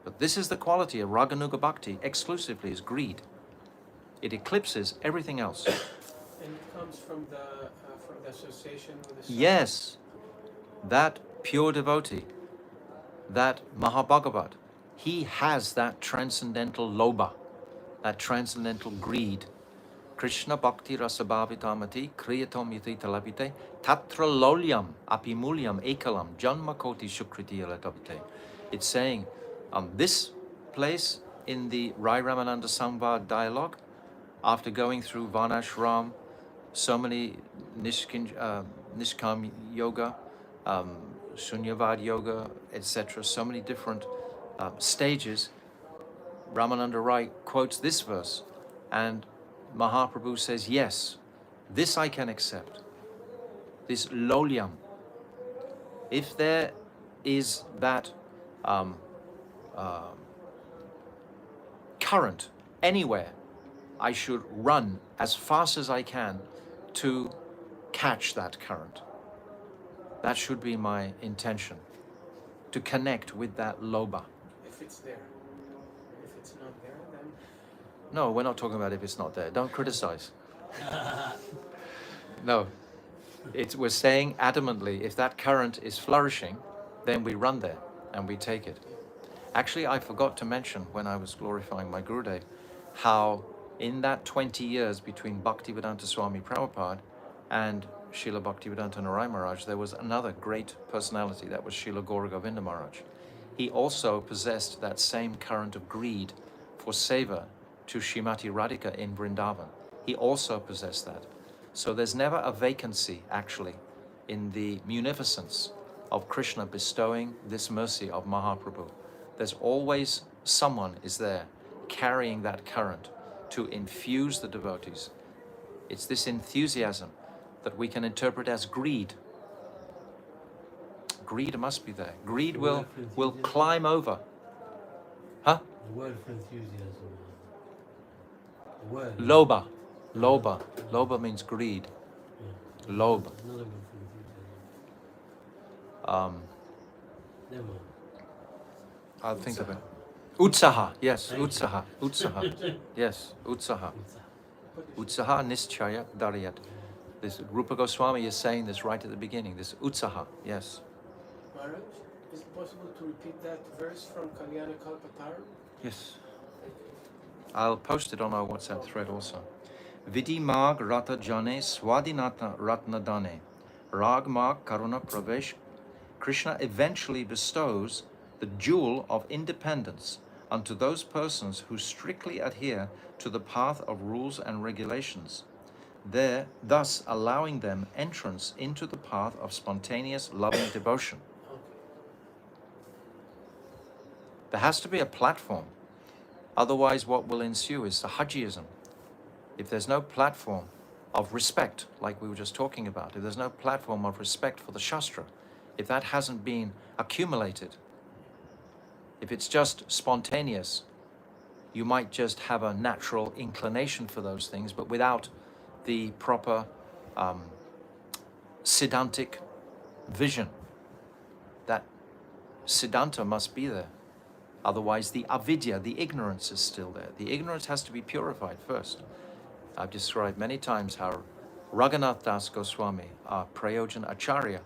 But this is the quality of Raganuga Bhakti exclusively, is greed. It eclipses everything else. And it comes from the association with the sun. Yes, that pure devotee, that Mahabhagavat, he has that transcendental lobha, that transcendental greed. Krishna Bhakti Rasabhavitamati Kriyatam Yati Talabite Tatra Lolyam Apimulyam Ekalam Janma Koti Shukriti Alatavite. It's saying, this place in the Rai Ramananda Samvad dialogue, after going through Varnashram, so many Nishkam Yoga, Shunyavad Yoga, etc., so many different stages, Ramananda Rai quotes this verse, and Mahaprabhu says, yes, this I can accept, this lolyam. If there is that current anywhere, I should run as fast as I can to catch that current. That should be my intention. to connect with that loba. If it's there. If it's not there, then No, we're not talking about if it's not there. Don't criticize. No, we're saying adamantly, if that current is flourishing, then we run there and we take it. Actually, I forgot to mention when I was glorifying my Gurudev, how in that 20 years between Bhaktivedanta Swami Prabhupada and Srila Bhaktivedanta Narayana Maharaj, there was another great personality, that was Srila Gaura Govinda Maharaj. He also possessed that same current of greed for seva to Srimati Radhika in Vrindavan. He also possessed that. So there's never a vacancy, actually, in the munificence of Krishna bestowing this mercy of Mahaprabhu. There's always someone is there carrying that current to infuse the devotees. It's this enthusiasm that we can interpret as greed. Greed must be there. Greed will climb over. Huh? The word for enthusiasm. The word. Loba. Loba. Loba means greed. Yeah. Loba. Another word for enthusiasm. Never mind. I'll think of it. Utsaha. Yes, utsaha. Utsaha. Yes, utsaha. Utsaha nischaya darayat. This Rupa Goswami is saying this right at the beginning. This utsaha. Yes. Maharaj, is it possible to repeat that verse from Kalyana Kalpataru? Yes. I'll post it on our WhatsApp thread also. Vidi mag rata jane swadinata ratna dane. Rag mag karuna pravesh. Krishna eventually bestows the jewel of independence unto those persons who strictly adhere to the path of rules and regulations, there thus allowing them entrance into the path of spontaneous loving devotion. There has to be a platform. Otherwise, what will ensue is Sahajiism. If there's no platform of respect, like we were just talking about, if there's no platform of respect for the Shastra, if that hasn't been accumulated, if it's just spontaneous, you might just have a natural inclination for those things, but without the proper Siddhantic vision. That Siddhanta must be there. Otherwise, the avidya, the ignorance, is still there. The ignorance has to be purified first. I've described many times how Raghunath Das Goswami, our Prayojan Acharya,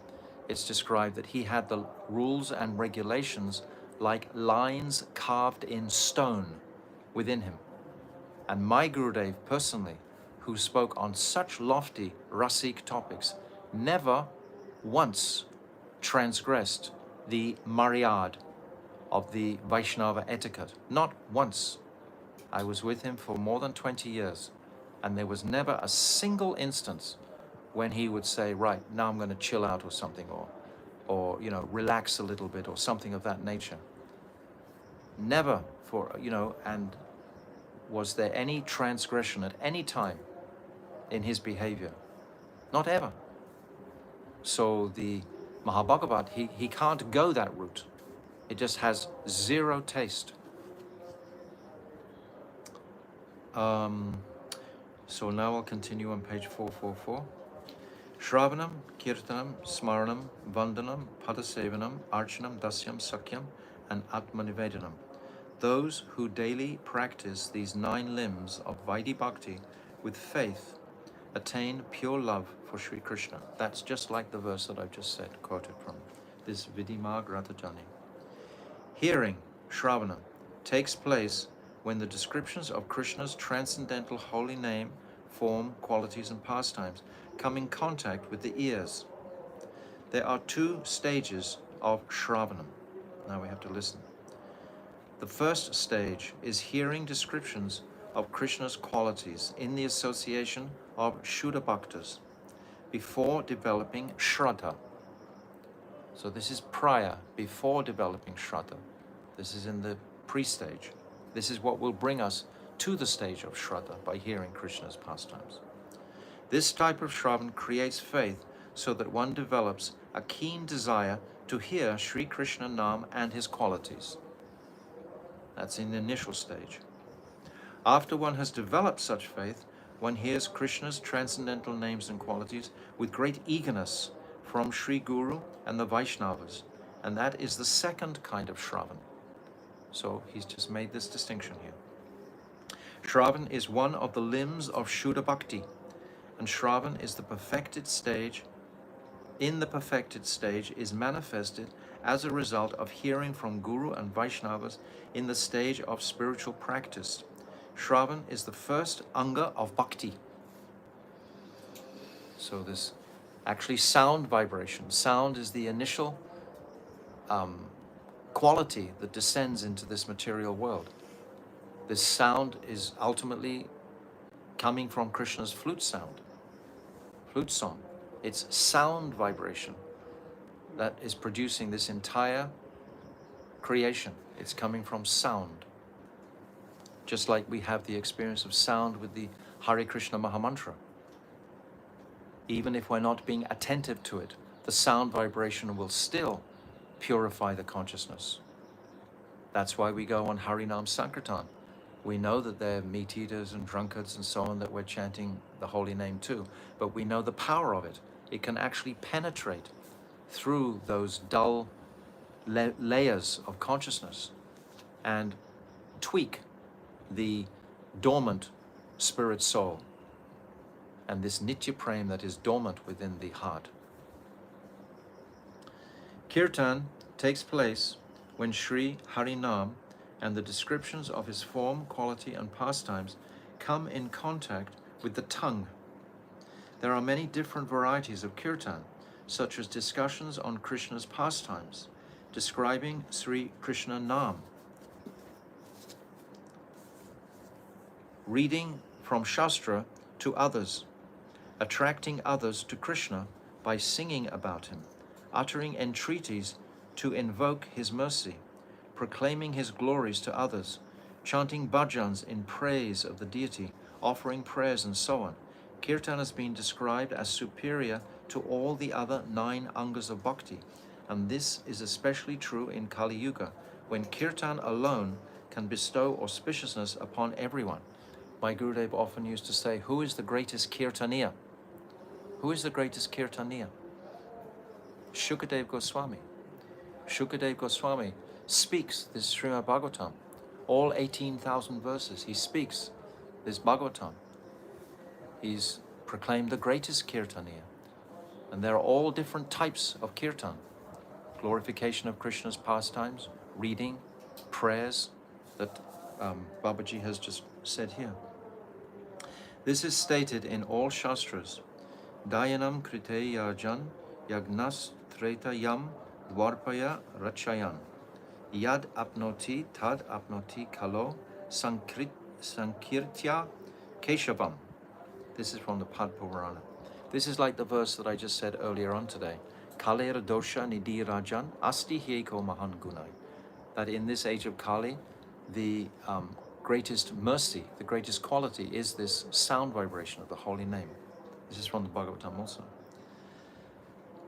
it's described that he had the rules and regulations like lines carved in stone within him. And my Gurudev personally, who spoke on such lofty Rasik topics, never once transgressed the Maryad of the Vaishnava etiquette. Not once. I was with him for more than 20 years, and there was never a single instance when he would say, right, now I'm going to chill out or something, or relax a little bit or something of that nature. Never and was there any transgression at any time in his behavior? Not ever. So the Mahabhagavat, he can't go that route. It just has zero taste. So now I'll continue on page 444. Shravanam, Kirtanam, Smaranam, Vandanam, Padasevanam, Archanam, Dasyam, Sakyam, and Atmanivedanam. Those who daily practice these 9 limbs of Vaidhi Bhakti with faith attain pure love for Sri Krishna. That's just like the verse that I've just said, quoted from this Vidimag Ratajani. Hearing, Shravana, takes place when the descriptions of Krishna's transcendental holy name, form, qualities, and pastimes come in contact with the ears. There are 2 stages of Shravanam. Now we have to listen. The first stage is hearing descriptions of Krishna's qualities in the association of Shuddha Bhaktas before developing Shraddha. So this is prior, before developing Shraddha. This is in the pre-stage. This is what will bring us to the stage of Shraddha by hearing Krishna's pastimes. This type of Shravan creates faith so that one develops a keen desire to hear Sri Krishna Nam and his qualities. That's in the initial stage. After one has developed such faith, one hears Krishna's transcendental names and qualities with great eagerness from Sri Guru and the Vaishnavas, And that is the second kind of Shravan. So he's just made this distinction here. Shravan is one of the limbs of Shuddha Bhakti, and Shravan is the perfected stage. In the perfected stage is manifested as a result of hearing from Guru and Vaishnavas in the stage of spiritual practice. Shravan is the first anga of bhakti. So this actually sound vibration. Sound is the initial quality that descends into this material world. This sound is ultimately coming from Krishna's flute sound, flute song. It's sound vibration that is producing this entire creation. It's coming from sound. Just like we have the experience of sound with the Hare Krishna Mahamantra. Even if we're not being attentive to it, the sound vibration will still purify the consciousness. That's why we go on Harinam Sankirtan. We know that they're meat eaters and drunkards and so on, that we're chanting the holy name too, but we know the power of it. It can actually penetrate through those dull layers of consciousness and tweak the dormant spirit soul and this Nitya Prem that is dormant within the heart. Kirtan takes place when Sri Harinam and the descriptions of his form, quality, and pastimes come in contact with the tongue. There are many different varieties of kirtan, such as discussions on Krishna's pastimes, describing Sri Krishna Nam, reading from Shastra to others, attracting others to Krishna by singing about him, uttering entreaties to invoke his mercy, proclaiming his glories to others, chanting bhajans in praise of the deity, offering prayers, and so on. Kirtan has been described as superior to all the other 9 angas of bhakti, and this is especially true in Kali Yuga, when Kirtan alone can bestow auspiciousness upon everyone. My Gurudev often used to say, who is the greatest Kirtaniya? Who is the greatest Kirtaniya? Shukadev Goswami. Shukadev Goswami speaks this Srimad Bhagavatam, all 18,000 verses. He speaks this Bhagavatam. He's proclaimed the greatest Kirtaniya. And there are all different types of Kirtan. Glorification of Krishna's pastimes, reading, prayers that Babaji has just said here. This is stated in all Shastras. Dayanam krite yajan yagnas treta yam dvarpaya rachayan. Yad apnoti tad apnoti kalo sankirtya keshavam. This is from the Padma Purana. This is like the verse that I just said earlier on today. Kalera dosha nidhi rajan asti hieko mahan gunai. That in this age of Kali, the greatest mercy, the greatest quality is this sound vibration of the holy name. This is from the Bhagavatam also.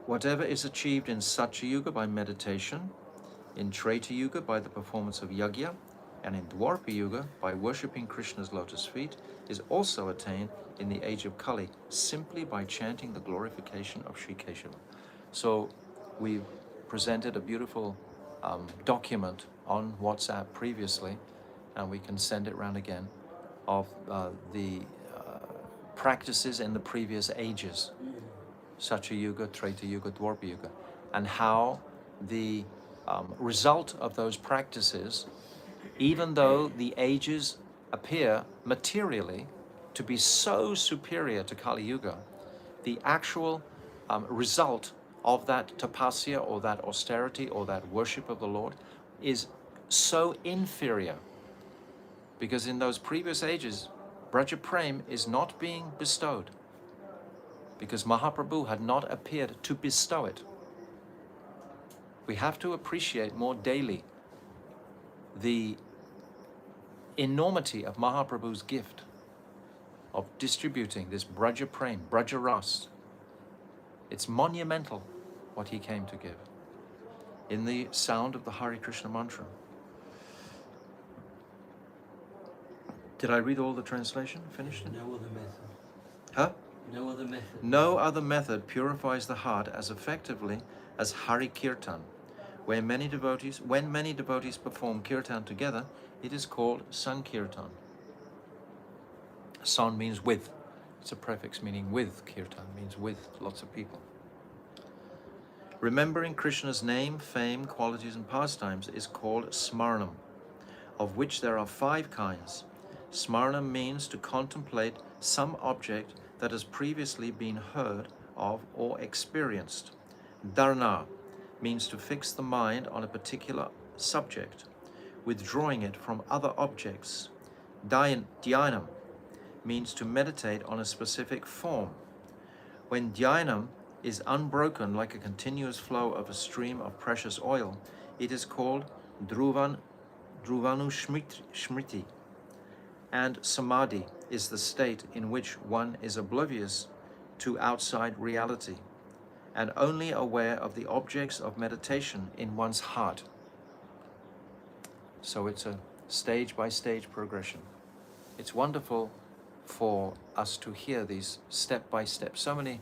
Whatever is achieved in Satya Yuga by meditation, in Treta Yuga by the performance of yagya, and in Dwarpa Yuga by worshipping Krishna's lotus feet, is also attained in the age of Kali simply by chanting the glorification of Sri Keshava. So we've presented a beautiful document on WhatsApp previously, and we can send it around again, of the practices in the previous ages, Satya Yuga, Treta Yuga, Dwarpa Yuga, and how the result of those practices, even though the ages appear materially to be so superior to Kali Yuga, the actual result of that tapasya or that austerity or that worship of the Lord is so inferior. Because in those previous ages, Braja Prem is not being bestowed, because Mahaprabhu had not appeared to bestow it. We have to appreciate more daily the enormity of Mahaprabhu's gift of distributing this Braja Prem, Braja Ras. It's monumental what he came to give in the sound of the Hare Krishna mantra. Did I read all the translation? Finished it? No other method. Huh? No other method. No other method purifies the heart as effectively as Hari Kirtan. When many devotees perform kirtan together, it is called Sankirtan. San means with. It's a prefix meaning with. Kirtan means with lots of people. Remembering Krishna's name, fame, qualities and pastimes is called smaranam, of which there are 5 kinds. Smaranam means to contemplate some object that has previously been heard of or experienced. Dharna means to fix the mind on a particular subject, withdrawing it from other objects. Dhyanam means to meditate on a specific form. When dhyanam is unbroken like a continuous flow of a stream of precious oil, it is called Dhruvanushmriti. And samadhi is the state in which one is oblivious to outside reality and only aware of the objects of meditation in one's heart. So it's a stage-by-stage progression. It's wonderful for us to hear these step-by-step. So many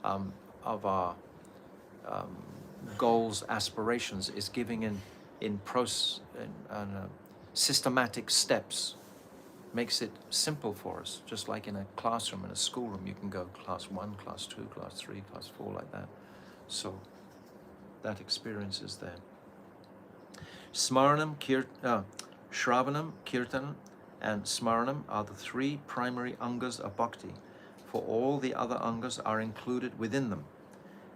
of our goals, aspirations is giving in systematic steps. Makes it simple for us, just like in a classroom, in a schoolroom, you can go class 1, class 2, class 3, class 4, like that. So that experience is there. Shravanam, Kirtanam, and Smaranam are the 3 primary angas of bhakti, for all the other angas are included within them.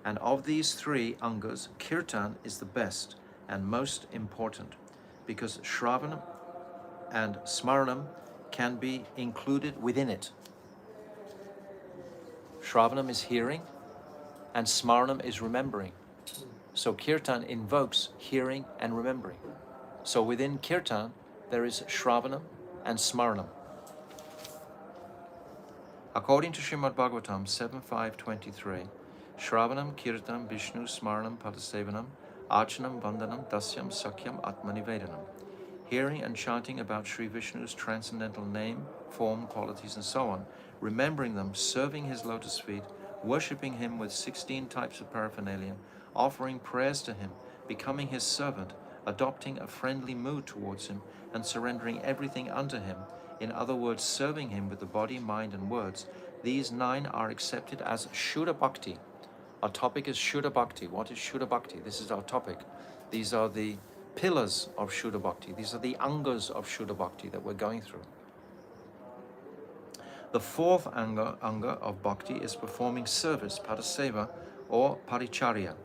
And of these 3 angas, Kirtan is the best and most important, because Shravanam and Smaranam can be included within it. Shravanam is hearing, and Smaranam is remembering. So Kirtan invokes hearing and remembering. So within Kirtan, there is Shravanam and Smaranam. According to Srimad Bhagavatam 7.5.23, Shravanam, Kirtan, Vishnu, Smaranam, Padasevanam, Archanam, Vandanam, Dasyam, Sakyam, Atmanivedanam. Hearing and chanting about Sri Vishnu's transcendental name, form, qualities, and so on, remembering them, serving his lotus feet, worshipping him with 16 types of paraphernalia, offering prayers to him, becoming his servant, adopting a friendly mood towards him, and surrendering everything unto him, in other words, serving him with the body, mind, and words, these 9 are accepted as Shuddha Bhakti. Our topic is Shuddha Bhakti. What is Shuddha Bhakti? This is our topic. These are the pillars of Shuddha Bhakti. These are the angas of Shuddha Bhakti that we're going through. The 4th anga of Bhakti is performing service, Padaseva or Paricharya.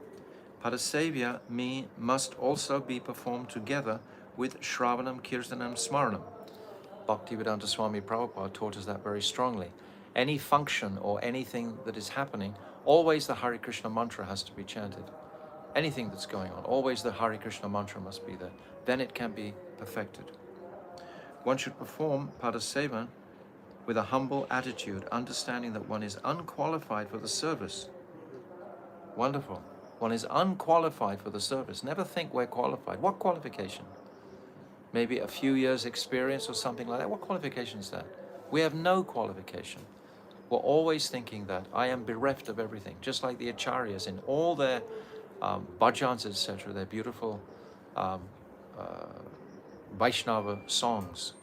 Padasevya must also be performed together with Shravanam, Kirtanam, Smaranam. Bhaktivedanta Swami Prabhupada taught us that very strongly. Any function or anything that is happening, always the Hare Krishna mantra has to be chanted. Anything that's going on, always the Hare Krishna mantra must be there. Then it can be perfected. One should perform Padaseva with a humble attitude, understanding that one is unqualified for the service. Wonderful. One is unqualified for the service. Never think we're qualified. What qualification? Maybe a few years experience or something like that. What qualification is that? We have no qualification. We're always thinking that I am bereft of everything, just like the acharyas in all their bhajans, etc., their beautiful Vaishnava songs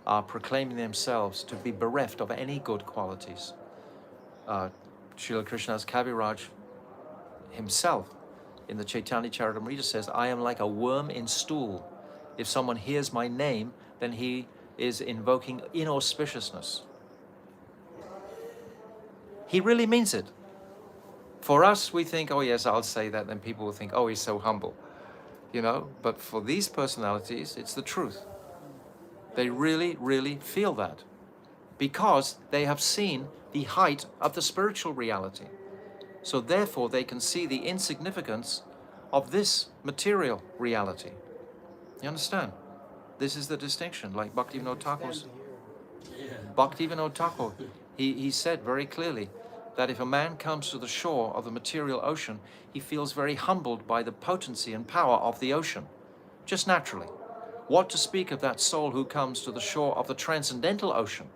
are proclaiming themselves to be bereft of any good qualities. Srila Krishnadas Kaviraj himself in the Chaitanya Charitamrita says, I am like a worm in stool. If someone hears my name, then he is invoking inauspiciousness. He really means it. For us, we think, oh yes, I'll say that, then people will think, oh, he's so humble. You know, but for these personalities, it's the truth. They really, really feel that because they have seen the height of the spiritual reality. So therefore, they can see the insignificance of this material reality. You understand? This is the distinction, like Bhaktivinoda Thakur's. Bhaktivinoda Thakur, he said very clearly that if a man comes to the shore of the material ocean, he feels very humbled by the potency and power of the ocean, just naturally. What to speak of that soul who comes to the shore of the transcendental ocean?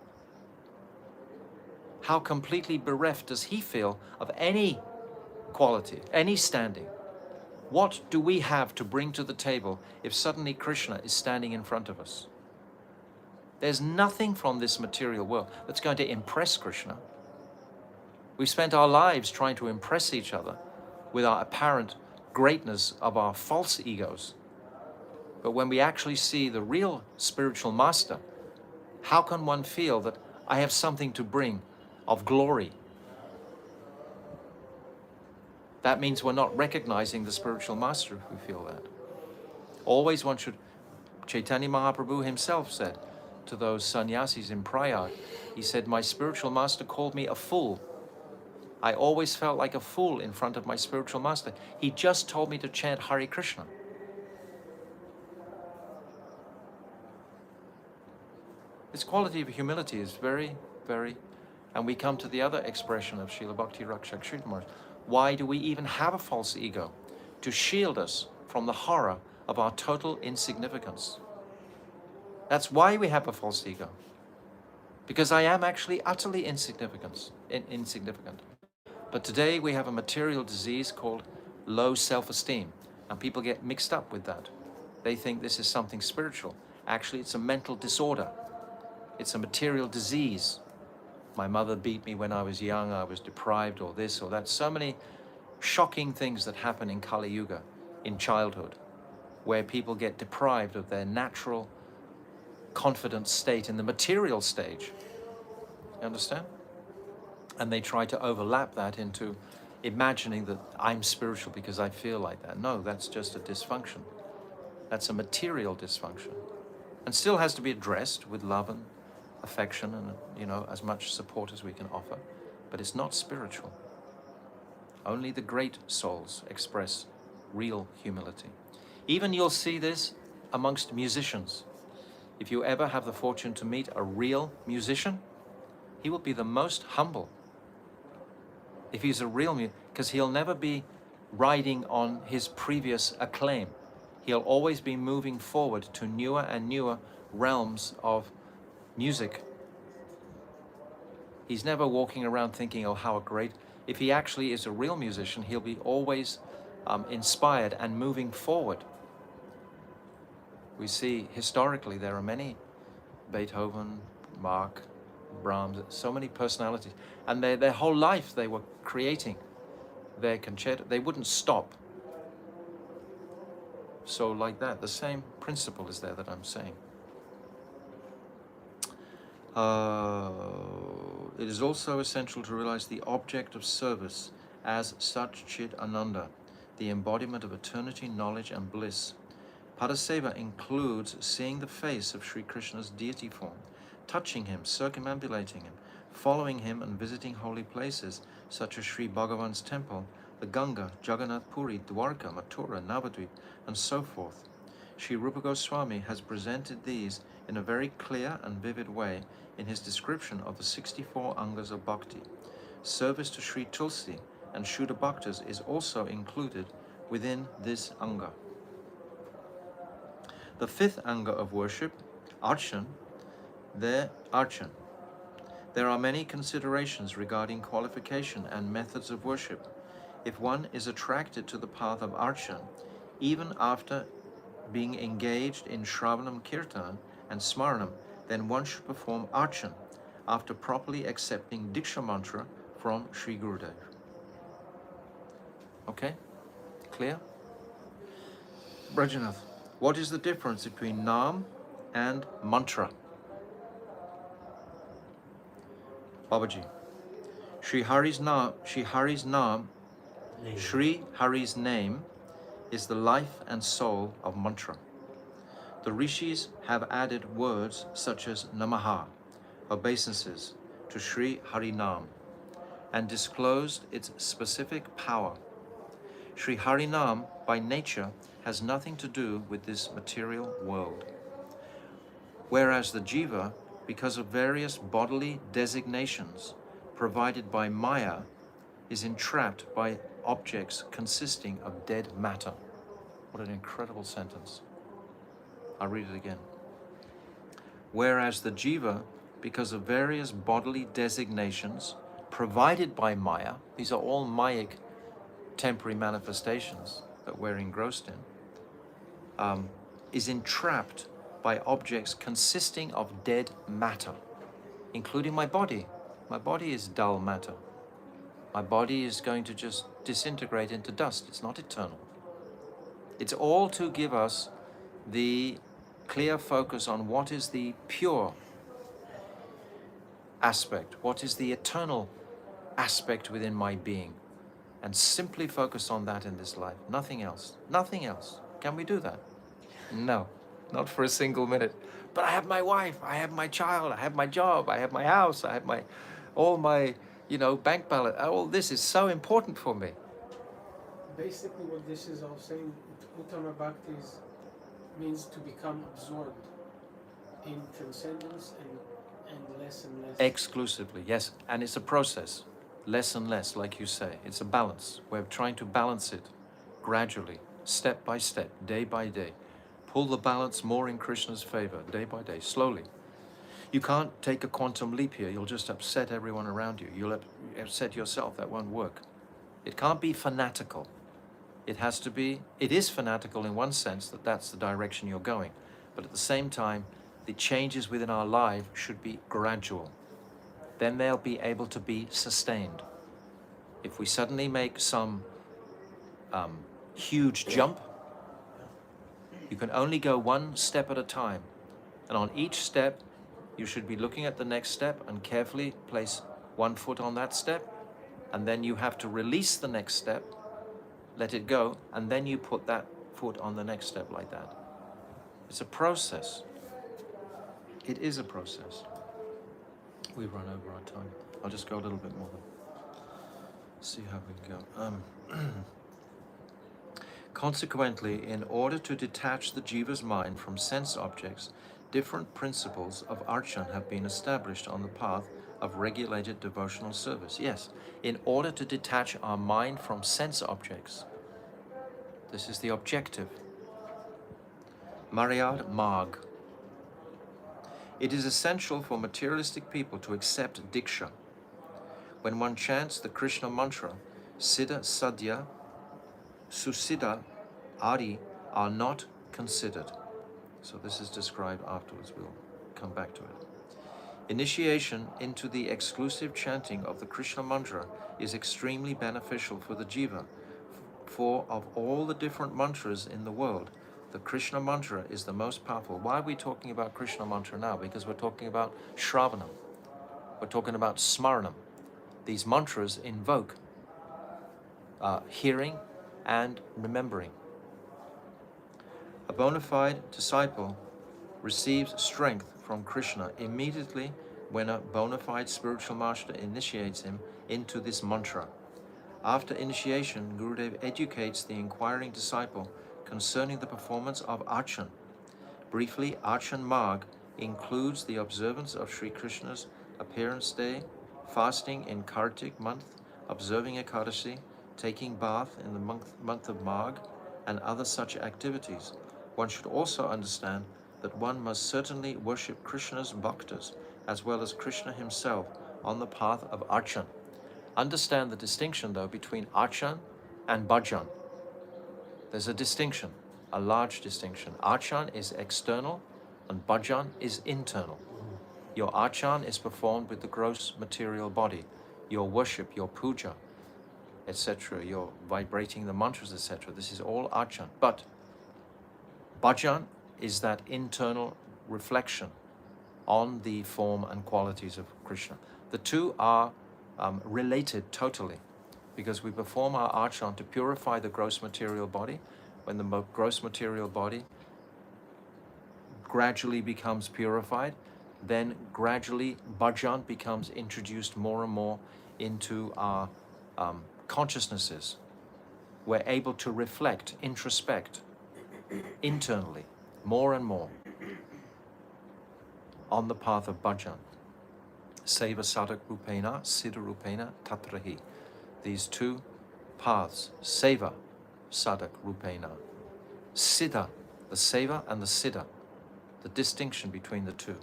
How completely bereft does he feel of any quality, any standing? What do we have to bring to the table if suddenly Krishna is standing in front of us? There's nothing from this material world that's going to impress Krishna. We've spent our lives trying to impress each other with our apparent greatness of our false egos. But when we actually see the real spiritual master, how can one feel that I have something to bring of glory? That means we're not recognizing the spiritual master if we feel that. Always one should, Chaitanya Mahaprabhu himself said to those sannyasis in Prayag, he said, my spiritual master called me a fool. I always felt like a fool in front of my spiritual master. He just told me to chant Hare Krishna. This quality of humility is very, very, and we come to the other expression of Srila Bhakti Rakshak Sridhar Maharaj. Why do we even have a false ego? To shield us from the horror of our total insignificance. That's why we have a false ego. Because I am actually utterly insignificant. But today we have a material disease called low self-esteem, and people get mixed up with that. They think this is something spiritual. Actually, it's a mental disorder. It's a material disease. My mother beat me when I was young, I was deprived, or this or that. So many shocking things that happen in Kali Yuga, in childhood, where people get deprived of their natural, confident state in the material stage. You understand? And they try to overlap that into imagining that I'm spiritual because I feel like that. No, that's just a dysfunction. That's a material dysfunction. And still has to be addressed with love and affection and, you know, as much support as we can offer. But it's not spiritual. Only the great souls express real humility. Even you'll see this amongst musicians. If you ever have the fortune to meet a real musician, he will be the most humble. If he's a real musician, because he'll never be riding on his previous acclaim. He'll always be moving forward to newer and newer realms of music. He's never walking around thinking, oh, how great. If he actually is a real musician, he'll be always inspired and moving forward. We see historically there are many, Beethoven, Bach, Brahms, so many personalities. And their whole life they were creating their concerto. They wouldn't stop. So like that, the same principle is there that I'm saying. It is also essential to realize the object of service as Sat Chit Ananda, the embodiment of eternity, knowledge and bliss. Padaseva includes seeing the face of Sri Krishna's deity form, touching him, circumambulating him, following him and visiting holy places such as Sri Bhagavan's temple, the Ganga, Jagannath Puri, Dwarka, Mathura, Navadvip, and so forth. Sri Rupa Goswami has presented these in a very clear and vivid way in his description of the 64 Angas of Bhakti. Service to Sri Tulsi and Shuddha Bhaktas is also included within this Anga. The fifth Anga of worship, Archan, There are many considerations regarding qualification and methods of worship. If one is attracted to the path of Archan, even after being engaged in Shravanam Kirtan and Smaranam, then one should perform Archan after properly accepting Diksha Mantra from Sri Gurudev. Okay? Clear? Brajanath, what is the difference between Naam and Mantra? Babaji, Sri Hari's name is the life and soul of mantra. The rishis have added words such as Namaha, obeisances, to Sri Harinam and disclosed its specific power. Sri Harinam, by nature, has nothing to do with this material world. Whereas the jiva, because of various bodily designations provided by Maya, is entrapped by objects consisting of dead matter. What an incredible sentence. I'll read it again. Whereas the jiva, because of various bodily designations provided by Maya, these are all Mayic temporary manifestations that we're engrossed in, is entrapped by objects consisting of dead matter, including my body. My body is dull matter. My body is going to just disintegrate into dust. It's not eternal. It's all to give us the clear focus on what is the pure aspect, what is the eternal aspect within my being, and simply focus on that in this life. Nothing else. Nothing else. Can we do that? No, not for a single minute. But I have my wife, I have my child, I have my job, I have my house, I have all my, bank balance. All this is so important for me. Basically, what this is all saying, Uttama Bhakti means to become absorbed in transcendence and less and less. Exclusively, yes. And it's a process. Less and less, like you say. It's a balance. We're trying to balance it gradually, step by step, day by day. Pull the balance more in Krishna's favor, day by day, slowly. You can't take a quantum leap here. You'll just upset everyone around you. You'll upset yourself. That won't work. It can't be fanatical. It is fanatical in one sense that that's the direction you're going. But at the same time, the changes within our life should be gradual. Then they'll be able to be sustained. If we suddenly make some huge jump, you can only go one step at a time. And on each step, you should be looking at the next step and carefully place one foot on that step. And then you have to release the next step, let it go, and then you put that foot on the next step like that. It's a process. It is a process. We've run over our time. I'll just go a little bit more. See how we go. Consequently, in order to detach the jiva's mind from sense objects, different principles of archan have been established on the path of regulated devotional service. Yes, in order to detach our mind from sense objects. This is the objective. Maryad Marg. It is essential for materialistic people to accept diksha. When one chants the Krishna mantra, Siddha, Sadhya, Susiddha, Adi are not considered. So this is described afterwards. We'll come back to it. Initiation into the exclusive chanting of the Krishna mantra is extremely beneficial for the jiva. For of all the different mantras in the world, the Krishna mantra is the most powerful. Why are we talking about Krishna mantra now? Because we're talking about Shravanam. We're talking about Smaranam. These mantras invoke hearing and remembering. A bona fide disciple receives strength from Krishna immediately when a bona fide spiritual master initiates him into this mantra. After initiation, Gurudev educates the inquiring disciple concerning the performance of archan. Briefly, archan marg includes the observance of Sri Krishna's appearance day, fasting in Kartik month, observing Ekadasi, taking bath in the month of Magh, and other such activities. One should also understand that one must certainly worship Krishna's bhaktas as well as Krishna himself on the path of archan. Understand the distinction, though, between archan and bhajan. There's a distinction, a large distinction. Archan is external and bhajan is internal. Your archan is performed with the gross material body. Your worship, your puja, etc., your vibrating the mantras, etc. This is all archan. But bhajan is that internal reflection on the form and qualities of Krishna. The two are related totally, because we perform our archan to purify the gross material body. When the gross material body gradually becomes purified, then gradually bhajan becomes introduced more and more into our consciousnesses. We're able to reflect, introspect internally more and more on the path of bhajan. Seva sadak rupena, siddha rupena, tatrahi. These two paths, seva, sadak rupena, siddha, the seva and the siddha, the distinction between the two.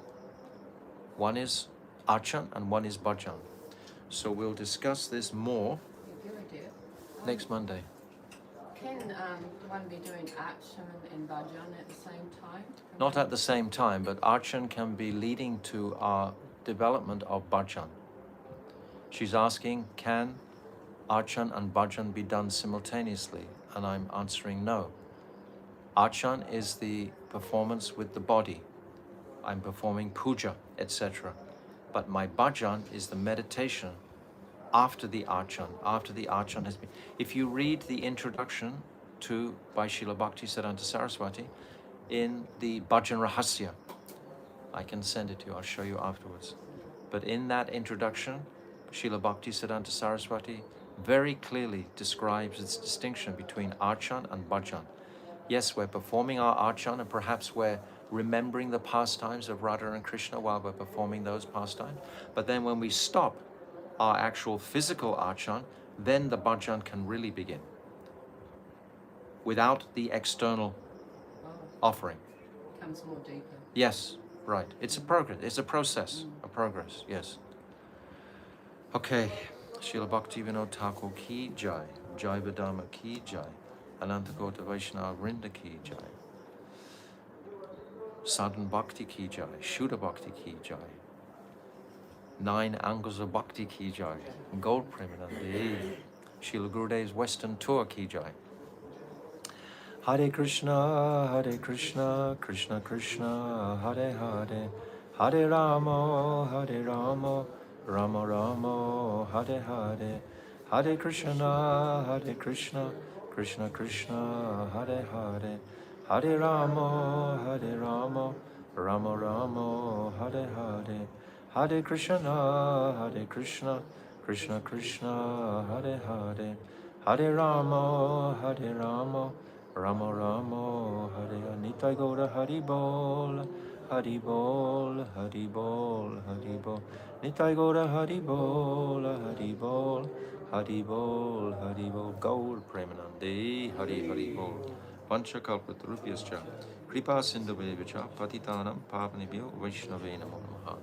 One is archan and one is bhajan. So we'll discuss this more next Monday. Can one be doing Archan and Bhajan at the same time? Not at the same time, but Archan can be leading to our development of Bhajan. She's asking, can Archan and Bhajan be done simultaneously? And I'm answering no. Archan is the performance with the body. I'm performing puja, etc. But my bhajan is the meditation after the archan has been. If you read the introduction to by Srila Bhaktisiddhanta Saraswati in the Bhajan Rahasya, I can send it to you, I'll show you afterwards. But in that introduction, Srila Bhaktisiddhanta Saraswati very clearly describes its distinction between archan and bhajan. Yes, we're performing our archan and perhaps we're remembering the pastimes of Radha and Krishna while we're performing those pastimes. But then when we stop our actual physical archan, then the bhajan can really begin without the external offering. Becomes more deeper. Yes, right. It's a progress. It's a process, a progress. Yes. Okay. Srila Bhaktivinoda Thakur ki jai, Jaiva Dharma ki jai, Anantagota Vaishnava Vrinda ki jai, Sadhan Bhakti ki jai, Shuddha Bhakti ki jai, 9 angles of Bhakti ki jai, Gold Premanandi, Srila Gurudev's Western Tour ki jai. Hare Krishna, Krishna Krishna, Hare Hare, Hare Rama, Rama Rama, Hare Hare, Hare Krishna, Krishna Krishna, Hare Hare, Hare Rama, Rama Rama, Hare Hare, Hare Krishna, Krishna Krishna, Hare Hare, Hare Rama, Rama Rama, Hare Nitai Gaura Hari Bol, Hari Bol, Hari Bol, Hari Bol. Nitai Gaura Hari Bol, Hari Bol, Hari Bol, Hari Bol. Gaur Premanande, Hari Hari Bol. Panchakalpatarupyascha, Kripa Sindhu Patitanam Pavanibhyo Vaishnave Namo Namaha.